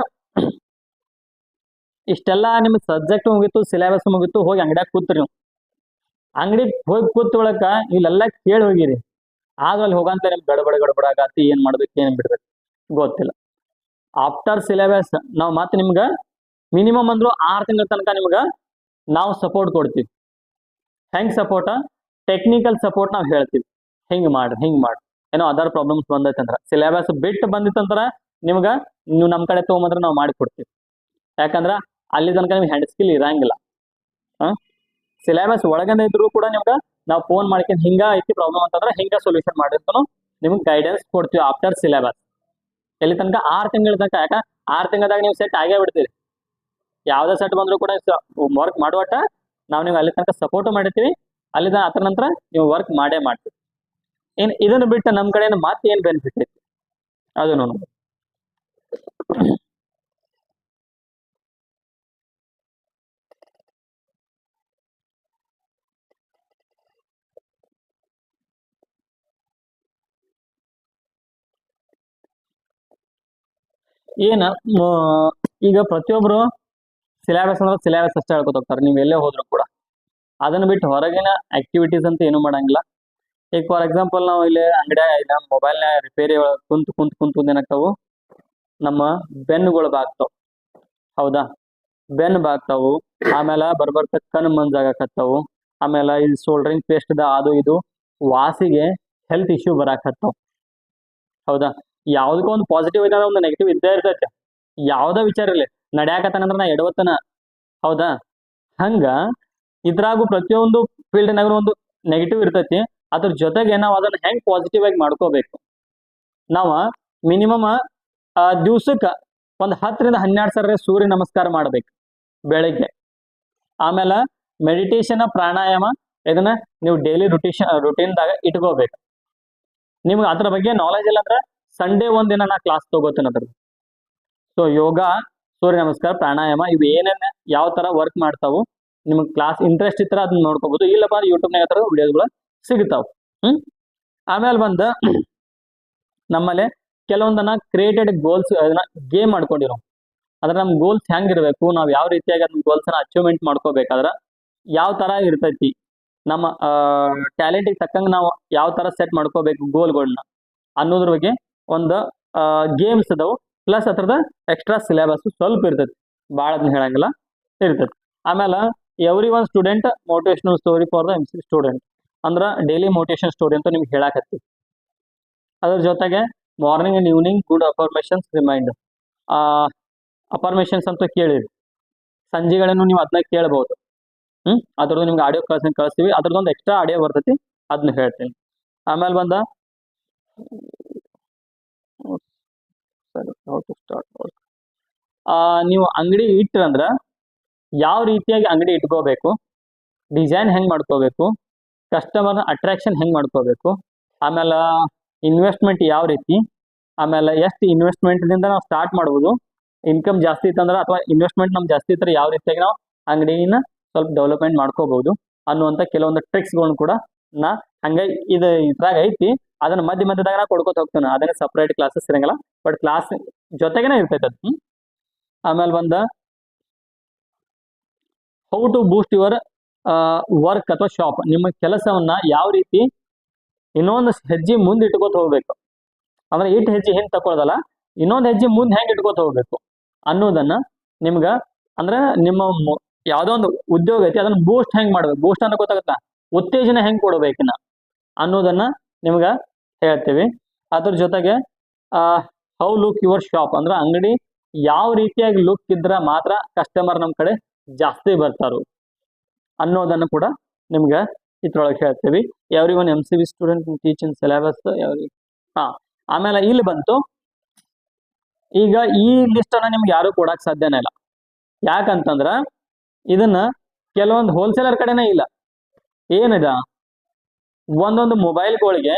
S1: ಇಷ್ಟೆಲ್ಲ ನಿಮ್ಗೆ ಸಬ್ಜೆಕ್ಟ್ ಮುಗಿತು, ಸಿಲೆಬಸ್ ಮುಗಿತು, ಹೋಗಿ ಅಂಗಡಿಯಾಗ ಕೂತ್ರಿ ನೀವು. ಅಂಗಡಿ ಹೋಗಿ ಕೂತ್ಕೊಳಕ ಇಲ್ಲೆಲ್ಲ ಕೇಳಿ ಹೋಗಿರಿ, ಆಗ ಅಲ್ಲಿ ಹೋಗಂತ ನಿಮ್ಗೆ ಗಡಬಡಾಗತ್ತಿ, ಏನ್ ಮಾಡ್ಬೇಕು ಏನ್ ಬಿಡ್ಬೇಕು ಗೊತ್ತಿಲ್ಲ. ಆಫ್ಟರ್ ಸಿಲೆಬಸ್ ನಾವು ಮತ್ತೆ ನಿಮ್ಗ ಮಿನಿಮಮ್ ಅಂದ್ರು 6 ತಿಂಗಳ ತನಕ ನಿಮ್ಗ ನಾವು ಸಪೋರ್ಟ್ ಕೊಡ್ತೀವಿ. ಹೆಂಗ್ ಸಪೋರ್ಟ್? ಟೆಕ್ನಿಕಲ್ ಸಪೋರ್ಟ್ ನಾವು ಹೇಳ್ತೀವಿ, ಹಿಂಗ್ ಮಾಡ್ರಿ ಏನೋ ಅದರ್ ಪ್ರಾಬ್ಲಮ್ಸ್ ಬಂದೈತಂದ್ರ, ಸಿಲೆಬಸ್ ಬಿಟ್ಟು ಬಂದಿತ್ತಂದ್ರ ನಿಮ್ಗ ನೀವು ನಮ್ ಕಡೆ ತಗೊಂಬಂದ್ರೆ ನಾವು ಮಾಡಿ ಕೊಡ್ತೀವಿ. ಯಾಕಂದ್ರ ಅಲ್ಲಿ ತನಕ ನಿಮ್ಗೆ ಹ್ಯಾಂಡ್ ಸ್ಕಿಲ್ ಇರಂಗಿಲ್ಲ. ಸಿಲೆಬಸ್ ಒಳಗಡೆ ಇದ್ರು ಕೂಡ ನಿಮ್ಗ ನಾವು ಫೋನ್ ಮಾಡ್ಕೊಂಡು ಹಿಂಗ ಐತಿ ಪ್ರಾಬ್ಲಮ್ ಅಂತಂದ್ರೆ ಹಿಂಗ ಸೊಲ್ಯೂಷನ್ ಮಾಡಿರ್ತಾನೋ ನಿಮ್ಗೆ ಗೈಡೆನ್ಸ್ ಕೊಡ್ತೀವಿ ಆಫ್ಟರ್ ಸಿಲೆಬಸ್. ಎಲ್ಲಿ ತನಕ 6 ತಿಂಗಳ ತನಕ. ಯಾಕ 6 ತಿಂಗಳದಾಗ ನೀವು ಸೆಟ್ ಆಗೇ ಬಿಡ್ತೀರಿ. ಯಾವ್ದೇ ಸೆಟ್ ಬಂದ್ರು ಕೂಡ ವರ್ಕ್ ಮಾಡುವಟ ನಾವು ನೀವು ಅಲ್ಲಿ ತನಕ ಸಪೋರ್ಟ್ ಮಾಡಿರ್ತೀವಿ. ಅಲ್ಲಿ ಅದರ ನಂತರ ನೀವು ವರ್ಕ್ ಮಾಡೇ ಮಾಡ್ತೀವಿ. ಇದನ್ನು ಬಿಟ್ಟು ನಮ್ ಕಡೆಯಿಂದ ಮತ್ತೆ ಏನ್ ಬೆನಿಫಿಟ್ ಐತಿ ಅದು ನೋಡಿ. ಏನ ಈಗ ಪ್ರತಿಯೊಬ್ರು ಸಿಲೆಬಸ್ ಅಂದ್ರೆ ಸಿಲೆಬಸ್ ಅಷ್ಟೇ ಹೇಳ್ಕೊತ ಹೋಗ್ತಾರೆ. ನೀವು ಎಲ್ಲೇ ಹೋದ್ರು ಕೂಡ ಅದನ್ನ ಬಿಟ್ಟು ಹೊರಗಿನ ಆಕ್ಟಿವಿಟೀಸ್ ಅಂತ ಏನು ಮಾಡಂಗಿಲ್ಲ. ಈಗ ಫಾರ್ ಎಕ್ಸಾಂಪಲ್ ನಾವು ಇಲ್ಲಿ ಅಂಗಡಿಯಾಗ ಮೊಬೈಲ್ನ ರಿಪೇರಿ ಒಳಗೆ ಕುಂತು ಏನಾಗ್ತಾವು, ನಮ್ಮ ಬೆನ್ನುಗಳು ಬಾಗ್ತಾವ. ಹೌದಾ, ಬೆನ್ನು ಬಾಗ್ತಾವು. ಆಮೇಲೆ ಬರ್ಬರ್ತ ಕಣ್ಣು ಮಂಜಾಗಕತ್ತಾವು. ಆಮೇಲೆ ಈ ಸೋಲ್ಡ್ರಿಂಗ್ ಪೇಸ್ಟ್ ಅದು ಇದು ವಾಸಿಗೆ ಹೆಲ್ತ್ ಇಶ್ಯೂ ಬರಾಕತ್ತಾವ. ಹೌದಾ, ಯಾವ್ದಕ್ಕೂ ಒಂದು ಪಾಸಿಟಿವ್ ಐತೆ ಒಂದು ನೆಗೆಟಿವ್ ಇದ್ದೇ ಇರ್ತೈತೆ. ಯಾವ್ದೋ ವಿಚಾರ ಇರಲಿ, ನಡ್ಯಾಕತ್ತಾನಂದ್ರ ನಾ ಎಡವತ್ತನ. ಹೌದಾ, ಹಂಗ ಇದ್ರಾಗು ಪ್ರತಿಯೊಂದು ಫೀಲ್ಡ್ನಾಗ ಒಂದು ನೆಗೆಟಿವ್ ಇರ್ತೈತಿ. ಅದ್ರ ಜೊತೆಗೆ ನಾವು ಅದನ್ನ ಹೆಂಗ್ ಪಾಸಿಟಿವ್ ಆಗಿ ಮಾಡ್ಕೋಬೇಕು. ನಾವು ಮಿನಿಮಮ್ ದಿವ್ಸಕ್ಕೆ ಒಂದು 10 ರಿಂದ 12 ಸಲ ಸೂರ್ಯ ನಮಸ್ಕಾರ ಮಾಡ್ಬೇಕು ಬೆಳಿಗ್ಗೆ. ಆಮೇಲೆ ಮೆಡಿಟೇಷನ್, ಪ್ರಾಣಾಯಾಮ ಇದನ್ನ ನೀವು ಡೈಲಿ ರುಟೀನ್ದಾಗ ಇಟ್ಕೋಬೇಕು. ನಿಮ್ಗೆ ಅದ್ರ ಬಗ್ಗೆ ನಾಲೆಜ್ ಇಲ್ಲ ಅಂದ್ರೆ ಸಂಡೇ ಒಂದಿನ ನಾ ಕ್ಲಾಸ್ ತಗೋತೀನಿ ಅದ್ರದ್ದು. ಸೊ ಯೋಗ, ಸೂರ್ಯ ನಮಸ್ಕಾರ, ಪ್ರಾಣಾಯಾಮ ಇವು ಏನೇನು ಯಾವ ತರ ವರ್ಕ್ ಮಾಡ್ತಾವು, ನಿಮ್ಗೆ ಕ್ಲಾಸ್ ಇಂಟ್ರೆಸ್ಟ್ ಇದ್ರೆ ಅದನ್ನ ನೋಡ್ಕೋಬಹುದು. ಇಲ್ಲಪ್ಪ ಯೂಟ್ಯೂಬ್ನಾಗ ಹತ್ರ ವಿಡಿಯೋಗಳು ಸಿಗ್ತಾವ. ಆಮೇಲೆ ಬಂದ ನಮ್ಮಲ್ಲಿ ಕೆಲವೊಂದನ್ನ ಕ್ರಿಯೇಟೆಡ್ ಗೋಲ್ಸ್ ಅದನ್ನ ಗೇಮ್ ಮಾಡ್ಕೊಂಡಿರೋ. ಅದ್ರ ನಮ್ ಗೋಲ್ಸ್ ಹೆಂಗಿರ್ಬೇಕು, ನಾವು ಯಾವ ರೀತಿಯಾಗಿ ಅದನ್ನ ಗೋಲ್ಸ್ ಅನ್ನ ಅಚೀವ್ಮೆಂಟ್ ಮಾಡ್ಕೋಬೇಕಾದ್ರ ಯಾವ ತರ ಇರ್ತೈತಿ, ನಮ್ಮ ಟ್ಯಾಲೆಂಟಿಗೆ ತಕ್ಕಂಗೆ ನಾವು ಯಾವ ತರ ಸೆಟ್ ಮಾಡ್ಕೋಬೇಕು ಗೋಲ್ಗಳನ್ನ ಅನ್ನೋದ್ರ ಬಗ್ಗೆ ಒಂದು ಗೇಮ್ಸ್ ಅದಾವು. ಪ್ಲಸ್ ಅದ್ರದ ಎಕ್ಸ್ಟ್ರಾ ಸಿಲೆಬಸ್ ಸ್ವಲ್ಪ ಇರ್ತೈತಿ, ಭಾಳ ಅದನ್ನ ಹೇಳಂಗಿಲ್ಲ, ಇರ್ತೈತಿ. ಆಮೇಲೆ every one student motivational story for the MC student ಅಂದ್ರೆ ಡೈಲಿ ಮೋಟಿವೇಶನ್ ಸ್ಟೋರಿ ಅಂತ ನಿಮ್ಗೆ ಹೇಳಾಕತ್ತಿ. ಅದ್ರ ಜೊತೆಗೆ morning and evening good affirmations remind. Affirmations ಅಂತ ಕೇಳಿರಿ, ಸಂಜೆಗಳನ್ನು ನೀವು ಅದನ್ನ ಕೇಳ್ಬಹುದು. ಅದ್ರದ್ದು ನಿಮ್ಗೆ ಆಡಿಯೋ ಕಳಿಸ್ತೀವಿ. ಅದ್ರದ್ದೊಂದು ಎಕ್ಸ್ಟ್ರಾ ಆಡಿಯೋ ಬರ್ತೈತಿ, ಅದನ್ನ ಹೇಳ್ತೀನಿ. ಆಮೇಲೆ ಬಂದ ನೀವು ಅಂಗಡಿ ಇಟ್ರಂದ್ರ ಯಾವ ರೀತಿಯಾಗಿ ಅಂಗಡಿ ಇಟ್ಕೋಬೇಕು, ಡಿಸೈನ್ ಹೆಂಗ್ ಮಾಡ್ಕೋಬೇಕು, ಕಸ್ಟಮರ್ ಅಟ್ರಾಕ್ಷನ್ ಹೆಂಗ್ ಮಾಡ್ಕೋಬೇಕು, ಆಮೇಲೆ ಇನ್ವೆಸ್ಟ್ಮೆಂಟ್ ಯಾವ ರೀತಿ, ಆಮೇಲೆ ಎಷ್ಟು ಇನ್ವೆಸ್ಟ್ಮೆಂಟ್ದಿಂದ ನಾವು ಸ್ಟಾರ್ಟ್ ಮಾಡ್ಬೋದು, ಇನ್ಕಮ್ ಜಾಸ್ತಿ ಇತ್ತಂದ್ರೆ ಅಥವಾ ಇನ್ವೆಸ್ಟ್ಮೆಂಟ್ ನಮ್ಗೆ ಜಾಸ್ತಿ ಇದ್ರೆ ಯಾವ ರೀತಿಯಾಗಿ ನಾವು ಅಂಗಡಿನ ಸ್ವಲ್ಪ ಡೆವಲಪ್ಮೆಂಟ್ ಮಾಡ್ಕೋಬಹುದು ಅನ್ನುವಂಥ ಕೆಲವೊಂದು ಟ್ರಿಕ್ಸ್ಗಳನ್ನ ಕೂಡ ನಾ ಹಂಗೆ ಇದ್ರಾಗ ಐತಿ. ಅದನ್ನ ಮಧ್ಯದಾಗ ನಾ ಕೊಡ್ಕೋತ ಹೋಗ್ತಾನೆ. ಅದನ್ನ ಸಪ್ರೇಟ್ ಕ್ಲಾಸಸ್ ಇರಂಗಿಲ್ಲ, ಬಟ್ ಕ್ಲಾಸ್ ಜೊತೆಗೇನೆ ಇರ್ತೈತೆ ಅದು. ಆಮೇಲೆ ಬಂದ how to boost your work ಅಥವಾ ಶಾಪ್. ನಿಮ್ಮ ಕೆಲಸವನ್ನ ಯಾವ ರೀತಿ ಇನ್ನೊಂದು ಹೆಜ್ಜೆ ಮುಂದೆ ಇಟ್ಕೋತ ಹೋಗ್ಬೇಕು, ಅಂದ್ರೆ ಇಟ್ಟು ಹೆಜ್ಜೆ ಹಿಂದೆ ತಕೊಳ್ಳೋದಲ್ಲ, ಇನ್ನೊಂದು ಹೆಜ್ಜೆ ಮುಂದೆ ಹೆಂಗೆ ಇಟ್ಕೋತ ಹೋಗ್ಬೇಕು ಅನ್ನೋದನ್ನ ನಿಮ್ಗ ಅಂದ್ರೆ ನಿಮ್ಮ ಯಾವ್ದೋ ಒಂದು ಉದ್ಯೋಗ ಐತಿ ಅದನ್ನ ಬೂಸ್ಟ್ ಹೆಂಗ್ ಮಾಡ್ಬೇಕು, ಬೂಸ್ಟ್ ಅಂತ ಗೊತ್ತಾಗತ್ತಾ, ಉತ್ತೇಜನ ಹೆಂಗ್ ಕೊಡ್ಬೇಕಿನ್ನ ಅನ್ನೋದನ್ನ ನಿಮ್ಗ ಹೇಳ್ತೀವಿ. ಅದ್ರ ಜೊತೆಗೆ ಹೌ ಲುಕ್ ಯುವರ್ ಶಾಪ್ ಅಂದ್ರೆ ಅಂಗಡಿ ಯಾವ ರೀತಿಯಾಗಿ ಲುಕ್ ಇದ್ರ ಮಾತ್ರ ಕಸ್ಟಮರ್ ನಮ್ ಕಡೆ ಜಾಸ್ತಿ ಬರ್ತಾರು ಅನ್ನೋದನ್ನು ಕೂಡ ನಿಮ್ಗೆ ಇದ್ರೊಳಗೆ ಹೇಳ್ತೀವಿ. Every one MCV student teaching syllabus ಆಮೇಲೆ ಇಲ್ಲಿ ಬಂತು. ಈಗ ಈ ಲಿಸ್ಟ್ ಅನ್ನ ನಿಮ್ಗೆ ಯಾರು ಕೊಡಕ್ ಸಾಧ್ಯನೇ ಇಲ್ಲ. ಯಾಕಂತಂದ್ರ ಇದನ್ನ ಕೆಲವೊಂದು ಹೋಲ್ಸೇಲರ್ ಕಡೆನೇ ಇಲ್ಲ. ಏನಿದ ಒಂದೊಂದು ಮೊಬೈಲ್ಗಳಿಗೆ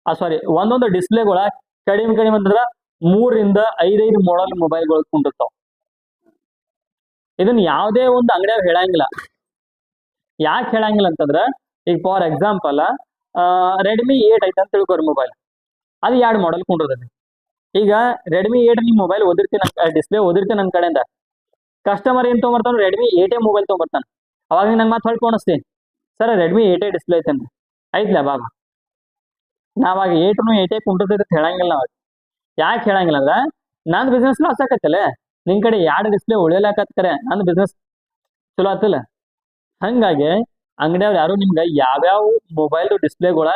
S1: ಸಾರಿ ಒಂದೊಂದು ಡಿಸ್ಪ್ಲೇಗಳ ಕಡಿಮೆ ಅಂತಂದ್ರ 3ರಿಂದ 5 ಮಾಡೆಲ್ ಮೊಬೈಲ್ಗಳು ಕುಂಡಿರ್ತಾವ. ಇದನ್ನ ಯಾವುದೇ ಒಂದು ಅಂಗಡಿಯಾಗ ಹೇಳಂಗಿಲ್ಲ. ಯಾಕೆ ಹೇಳಂಗಿಲ್ಲ ಅಂತಂದ್ರ ಈಗ ಫಾರ್ ಎಕ್ಸಾಂಪಲ್ ರೆಡ್ಮಿ 8 ಐತೆ ಅಂತ ತಿಳ್ಕೊರಿ ಮೊಬೈಲ್. ಅದು 2 ಮಾಡೆಲ್ ಕುಂಡಿರ್ತೈತಿ. ಈಗ ರೆಡ್ಮಿ 8 ನಿಮ್ಮ ಮೊಬೈಲ್ ಓದಿರ್ತೀನಿ ಡಿಸ್ಪ್ಲೇ ಓದಿರ್ತೀನಿ ನನ್ನ ಕಡೆಯಿಂದ. ಕಸ್ಟಮರ್ ಏನ್ ತೊಗೊಂಬರ್ತಾನ ರೆಡ್ಮಿ 8 ಮೊಬೈಲ್ ತೊಗೊಂಬರ್ತಾನ. ಅವಾಗ ನಂಗೆ ಮತ್ತೆ ಹೊಳ್ಕೊಂಡು ಅನಿಸ್ತೀನಿ ಸರ್ ರೆಡ್ಮಿ 8 ಡಿಸ್ಪ್ಲೇ ಐತೇನ್ರಿ ಐತ್ಲಾ ಬಾಬಾ. ನಾವಾಗ 8 ಕುಂಡಿರ್ತೈತೆ ಅಂತ ಹೇಳಂಗಿಲ್ಲ ನಾವು. ಯಾಕೆ ಹೇಳಂಗಿಲ್ಲ ಅಂದ್ರೆ ನಂದು ಬಿಸ್ನೆಸ್ ಲಾಸ್ ಆಕತ್ತಲ್ಲ. ನಿನ್ ಕಡೆ 2 ಡಿಸ್ಪ್ಲೇ ಉಳಿಯಲಾಕತ್ತಾರೆ, ನಂದು ಬಿಸ್ನೆಸ್ ಚಲೋ ಆತಲ್ಲ. ಹಂಗಾಗಿ ಅಂಗಡಿಯವ್ರು ಯಾರು ನಿಮ್ಗೆ ಯಾವ್ಯಾವ ಮೊಬೈಲ್ ಡಿಸ್ಪ್ಲೇಗಳ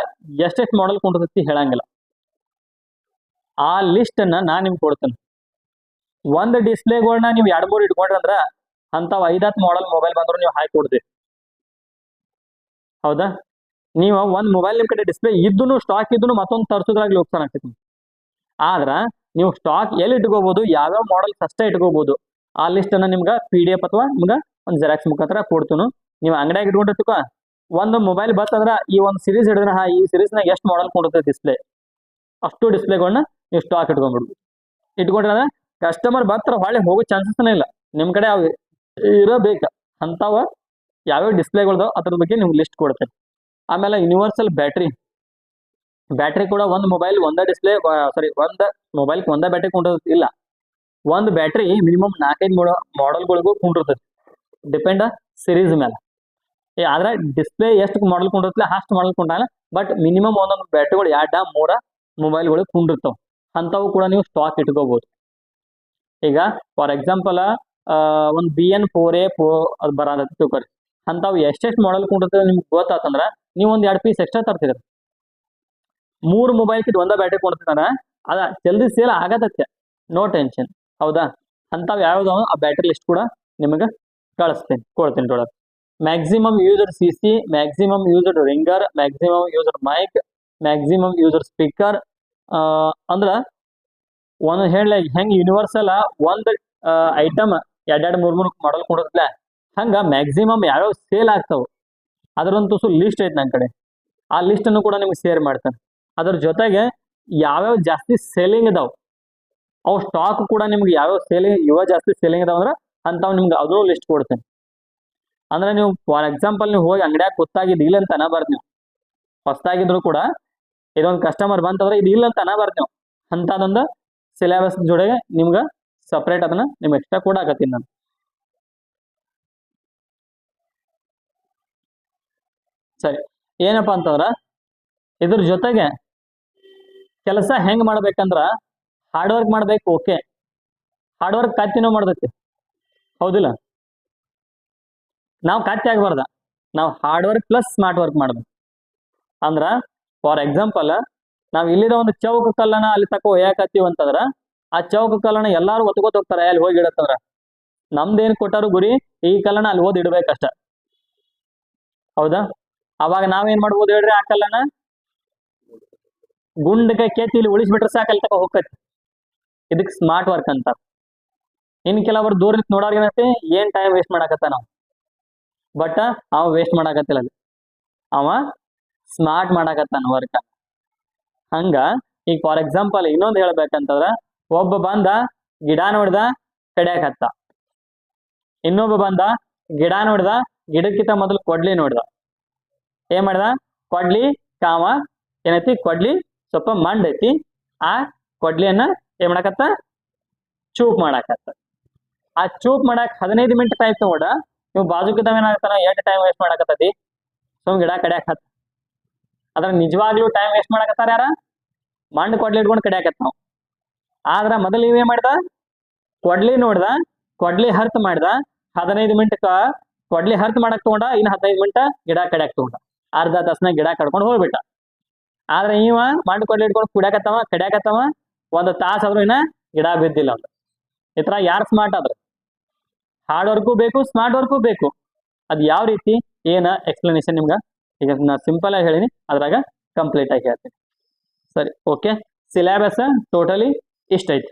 S1: ಎಷ್ಟೆಷ್ಟು ಮಾಡೆಲ್ ಕುಂಡಿರ್ತೈತಿ ಹೇಳಂಗಿಲ್ಲ. ಆ ಲಿಸ್ಟ್ ಅನ್ನ ನಾನ್ ನಿಮ್ಗೆ ಕೊಡ್ತೇನೆ. ಒಂದು ಡಿಸ್ಪ್ಲೇಗಳನ್ನ ನೀವು 2-3 ಇಟ್ಕೊಂಡ್ರಿ ಅಂದ್ರ ಅಂತಾವ್ 5-10 ಮಾಡೆಲ್ ಮೊಬೈಲ್ ಬಂದ್ರು ನೀವು ಹಾಕಿ ಕೊಡ್ತೀವಿ. ಹೌದಾ? ನೀವು ಒಂದ್ ಮೊಬೈಲ್ ನಿಮ್ ಕಡೆ ಡಿಸ್ಪ್ಲೇ ಇದ್ದೂನು ಸ್ಟಾಕ್ ಇದ್ದೂನು ಮತ್ತೊಂದು ತರಿಸೋದ್ರಾಗ್ಲಿ ಹೋಗ್ತಾನ ಆಗ್ತೈತಿ. ಆದ್ರ ನೀವು ಸ್ಟಾಕ್ ಎಲ್ಲಿ ಇಟ್ಕೋಬಹುದು, ಯಾವ್ಯಾವ ಮಾಡೆಲ್ಸ್ ಅಷ್ಟೇ ಇಟ್ಕೋಬಹುದು. ಆ ಲಿಸ್ಟ್ ಅನ್ನ ನಿಮ್ಗೆ PDF ಅಥವಾ ನಿಮ್ಗೆ ಒಂದು ಜೆರಾಕ್ಸ್ ಮುಖಾಂತರ ಕೊಡ್ತೀನಿ. ನೀವು ಅಂಗಡಿಯಾಗ ಇಟ್ಕೊಂಡಿರ್ತೀಕ ಒಂದು ಮೊಬೈಲ್ ಬರ್ತಂದ್ರ ಈ ಒಂದು ಸೀರೀಸ್ ಹಿಡಿದ್ರೆ ಈ ಸೀರೀಸ್ನಾಗ ಎಷ್ಟು ಮಾಡೆಲ್ ಕೊಡುತ್ತೆ ಡಿಸ್ಪ್ಲೇ, ಅಷ್ಟು ಡಿಸ್ಪ್ಲೇಗಳನ್ನ ನೀವು ಸ್ಟಾಕ್ ಇಟ್ಕೊಂಡ್ಬಿಡ್ಬೋದು. ಇಟ್ಕೊಂಡ್ರೆ ಅಂದ್ರೆ ಕಸ್ಟಮರ್ ಬರ್ತಾರ ಹೊಳೆ ಹೋಗೋ ಚಾನ್ಸಸ್ನೇ ಇಲ್ಲ. ನಿಮ್ ಕಡೆ ಅವು ಇರಬೇಕ ಅಂತಾವ ಯಾವ್ಯಾವ ಡಿಸ್ಪ್ಲೇಗಳದಾವ ಅದ್ರ ಬಗ್ಗೆ ನಿಮ್ಗೆ ಲಿಸ್ಟ್ ಕೊಡ್ತೇನೆ. ಆಮೇಲೆ ಯೂನಿವರ್ಸಲ್ ಬ್ಯಾಟ್ರಿ ಕೂಡ ಒಂದು ಮೊಬೈಲ್ ಒಂದೇ ಡಿಸ್ಪ್ಲೇ ಸಾರಿ ಒಂದು ಮೊಬೈಲ್ ಒಂದೇ ಬ್ಯಾಟ್ರಿ ಕೊಂಡಿರೋದು ಇಲ್ಲ. ಒಂದು ಬ್ಯಾಟ್ರಿ ಮಿನಿಮಮ್ 4-5 ಮಾಡೆಲ್ಗಳಿಗೂ ಕುಂಡಿರ್ತೈತಿ, ಡಿಪೆಂಡ್ ಸಿರೀಸ್ ಮೇಲೆ. ಆದ್ರೆ ಡಿಸ್ಪ್ಲೇ ಎಷ್ಟು ಮಾಡೆಲ್ ಕೊಂಡಿರ್ತಲ್ಲ ಅಷ್ಟು ಮಾಡೆಲ್ ಕೊಂಡಲ್ಲ. ಬಟ್ ಮಿನಿಮಮ್ ಒಂದೊಂದು ಬ್ಯಾಟ್ರಿಗಳು 2-3 ಮೊಬೈಲ್ಗಳು ಕುಂಡಿರ್ತಾವ. ಅಂಥವು ಕೂಡ ನೀವು ಸ್ಟಾಕ್ ಇಟ್ಕೋಬಹುದು. ಈಗ ಫಾರ್ ಎಕ್ಸಾಂಪಲ್ ಒಂದು BN4A ಅದು ಬರೋದ ತಿಳ್ಕೊರಿ. ಅಂಥವು ಎಷ್ಟೆಷ್ಟು ಮಾಡೆಲ್ ಕುಂಡಿರ್ತದೆ ನಿಮ್ಗೆ ಗೊತ್ತಾತಂದ್ರ ನೀವು ಒಂದು 2 ಪೀಸ್ ಎಕ್ಸ್ಟ್ರಾ ತರ್ತಿದ್ರಿ. 3 ಮೊಬೈಲ್ ಕಿಟ್ ಒಂದೇ ಬ್ಯಾಟ್ರಿ ಕೊಡ್ತಾರ, ಅದ ಜಲ್ದಿ ಸೇಲ್ ಆಗತ್ತೆ, ನೋ ಟೆನ್ಷನ್. ಹೌದಾ? ಅಂಥವು ಯಾವ್ದು ಆ ಬ್ಯಾಟ್ರಿ ಲಿಸ್ಟ್ ಕೂಡ ನಿಮಗೆ ಕೊಡ್ತೀನಿ ನೋಡೋದು. Maximum user CC, maximum user ringer, maximum user mic, maximum user speaker. ಅಂದ್ರ ಒಂದು ಹೇಳಿ ಹೆಂಗ್ ಯೂನಿವರ್ಸಲ್ ಒಂದು ಐಟಮ್ 2-3 ಮಾಡೆಲ್ ಕೊಡೋದಿಲ್ಲ, ಹಂಗ ಮ್ಯಾಕ್ಸಿಮಮ್ ಯಾವ್ಯಾವ ಸೇಲ್ ಆಗ್ತಾವ ಅದರಂತೂ ಲಿಸ್ಟ್ ಐತೆ ನನ್ನ ಕಡೆ. ಆ ಲಿಸ್ಟ್ ಅನ್ನು ಕೂಡ ನಿಮ್ಗೆ ಶೇರ್ ಮಾಡ್ತೇನೆ. ಅದ್ರ ಜೊತೆಗೆ ಯಾವ್ಯಾವ ಜಾಸ್ತಿ ಸೇಲಿಂಗ್ ಇದಾವ ಅವು ಸ್ಟಾಕ್ ಕೂಡ ನಿಮ್ಗೆ ಯಾವ್ಯಾವ ಜಾಸ್ತಿ ಸೇಲಿಂಗ್ ಇದಾವ ಅಂದ್ರೆ ಅಂತಾವ್ ನಿಮ್ಗೆ ಅದ್ರ ಲಿಸ್ಟ್ ಕೊಡ್ತೇನೆ. ಅಂದ್ರೆ ನೀವು ಫಾರ್ ಎಕ್ಸಾಂಪಲ್ ನೀವು ಹೋಗಿ ಅಂಗಡಿಯಾಗ ಗೊತ್ತಾಗಿದ್ದು ಇಲ್ಲ ಅಂತ ಅನ್ನಬಾರ್ದು. ನೀವು ಹೊಸ್ತಾಗಿದ್ರು ಕೂಡ ಇದೊಂದು ಕಸ್ಟಮರ್ ಬಂತಂದ್ರೆ ಇದು ಇಲ್ಲ ಅಂತ ಅನ್ನಬಾರ್ದು. ನೀವು ಅಂತದೊಂದು ಸಿಲೆಬಸ್ ಜೊತೆಗೆ ನಿಮ್ಗೆ ಸಪ್ರೇಟ್ ಅದನ್ನ ನಿಮ್ಗೆ ಎಕ್ಸ್ಟ್ರಾ ಕೊಡಾಕತ್ತೀನಿ ನಾನು. ಸರಿ, ಏನಪ್ಪಾ ಅಂತಂದ್ರ ಇದ್ರ ಜೊತೆಗೆ ಕೆಲಸ ಹೆಂಗ್ ಮಾಡ್ಬೇಕಂದ್ರ ಹಾರ್ಡ್ ವರ್ಕ್ ಮಾಡ್ಬೇಕು. ಓಕೆ, ಹಾರ್ಡ್ ವರ್ಕ್ ಕತ್ತಿನೂ ಮಾಡ್ದೈತಿ, ಹೌದಿಲ್ಲ? ನಾವು ಕತ್ತಿ ಆಗ್ಬಾರ್ದ, ನಾವು hard work plus smart work ಮಾಡ್ಬೇಕು. ಅಂದ್ರ ಫಾರ್ ಎಕ್ಸಾಂಪಲ್ ನಾವು ಇಲ್ಲಿದ ಒಂದು ಚೌಕ ಕಲ್ಲನ ಅಲ್ಲಿ ತಕ ಒಯ್ಯಾಕತ್ತೀವಿ ಅಂತಂದ್ರ ಆ ಚೌಕ ಕಲ್ಲನ ಎಲ್ಲಾರು ಒತ್ಕೋತ ಹೋಗ್ತಾರೆ ಅಲ್ಲಿ ಹೋಗಿ ಇಡತ್ತಂದ್ರ ನಮ್ದೇನ್ ಕೊಟ್ಟಾರು ಗುರಿ ಈ ಕಲ್ಲನ ಅಲ್ಲಿ ಓದ್ ಇಡ್ಬೇಕಷ್ಟ. ಹೌದಾ? ಅವಾಗ ನಾವೇನ್ ಮಾಡ್ಬೋದು ಹೇಳ್ರಿ, ಆ ಕಲ್ಲನ ಗುಂಡಗೆ ಕೆತ್ತಿ ಇಲ್ಲಿ ಉಳಿಸ್ಬಿಟ್ರೆ ಸಾಕು, ಅಲ್ಲಿ ತಕ ಹೋಗತಿ. ಇದಕ್ ಸ್ಮಾರ್ಟ್ ವರ್ಕ್ ಅಂತ. ಇನ್ ಕೆಲವರು ದೂರ ನಿಂತು ನೋಡೋರ್ ಏನೈತಿ, ಏನ್ ಟೈಮ್ ವೇಸ್ಟ್ ಮಾಡಾಕತ್ತ ನಾವು, ಬಟ್ ಅವ ವೇಸ್ಟ್ ಮಾಡಾಕತ್ತಿಲ್ಲ, ಅಲ್ಲಿ ಅವ ಸ್ಮಾರ್ಟ್ ಮಾಡಾಕತ್ತಾನ ವರ್ಕ್. ಹಂಗ ಈಗ ಫಾರ್ ಎಕ್ಸಾಂಪಲ್ ಇನ್ನೊಂದು ಹೇಳ್ಬೇಕಂತಂದ್ರ ಒಬ್ಬ ಬಂದ ಗಿಡ ನೋಡ್ದ ಕಡಿಯಾಕತ್ತ, ಇನ್ನೊಬ್ಬ ಬಂದ ಗಿಡ ನೋಡ್ದ ಗಿಡಕ್ಕಿಂತ ಮೊದಲು ಕೊಡ್ಲಿ ನೋಡ್ದ. ಏನ್ ಮಾಡ್ದ? ಕೊಡ್ಲಿ ಕಾಮ ಏನೈತಿ, ಕೊಡ್ಲಿ ಸ್ವಲ್ಪ ಮಂಡ್ ಐತಿ, ಆ ಕೊಡ್ಲಿಯನ್ನ ಏನ್ ಮಾಡಾಕತ್ತ? ಚೂಪ್ ಮಾಡಾಕತ್ತ. ಆ ಚೂಪ್ ಮಾಡಕ್ 15 ಮಿನಿಟ್ ಟೈಮ್ ತಗೊಂಡ ನೀವು ಬಾಜುಕಿದ್ದಾವ ಏನಾಗತ್ತಾನ 8 ಟೈಮ್ ವೇಸ್ಟ್ ಮಾಡಾಕತ್ತತಿ ಸುಮ್ ಗಿಡ ಕಡಿಯಾಕ. ಅದ್ರ ನಿಜವಾಗ್ಲೂ ಟೈಮ್ ವೇಸ್ಟ್ ಮಾಡಾಕತ್ತಾರ ಯಾರ? ಮಂಡ್ ಕೊಡ್ಲಿ ಇಟ್ಕೊಂಡು ಕಡಿಯಾಕತ್ತ ನಾವು. ಆದ್ರ ಮೊದಲು ನೀವೇ ಮಾಡ್ದ, ಕೊಡ್ಲಿ ನೋಡ್ದ, ಕೊಡ್ಲಿ ಹರ್ತ್ ಮಾಡ್ದ, 15 ಮಿನಿಟ್ ಕೊಡ್ಲಿ ಹರ್ತ್ ಮಾಡಕ್ ತಗೊಂಡ, ಇನ್ನು 15 ಮಿನಿಟ್ ಗಿಡ ಕಡಿಯಾಕ ತಗೊಂಡ, ಅರ್ಧ ತಾಸನ ಗಿಡ ಕಡ್ಕೊಂಡು ಹೋಗ್ಬಿಟ್ಟ. ಆದ್ರೆ ಇವ ಮಂಡ್ ಕೊಡ್ಲಿ ಇಟ್ಕೊಂಡು ಕಡಿಯಾಕತ್ತವ 1 ತಾಸ ಆದ್ರೂ ಇನ್ನ ಗಿಡ ಬಿದ್ದಿಲ್ಲ ಅಂತ. ಈ ತರ ಯಾರು ಸ್ಮಾರ್ಟ್ ಆದ್ರ? ಹಾರ್ಡ್ ವರ್ಕು ಬೇಕು, ಸ್ಮಾರ್ಟ್ ವರ್ಕು ಬೇಕು. ಅದ್ ಯಾವ ರೀತಿ ಏನ ಎಕ್ಸ್ಪ್ಲನೇಷನ್ ನಿಮ್ಗ ಈಗ ನಾ ಸಿಂಪಲ್ ಆಗಿ ಹೇಳಿನಿ, ಅದ್ರಾಗ ಕಂಪ್ಲೀಟ್ ಆಗಿ ಹೇಳ್ತೀನಿ. ಸರಿ, ಓಕೆ. ಸಿಲೆಬಸ್ ಟೋಟಲಿ ಇಷ್ಟ ಐತಿ.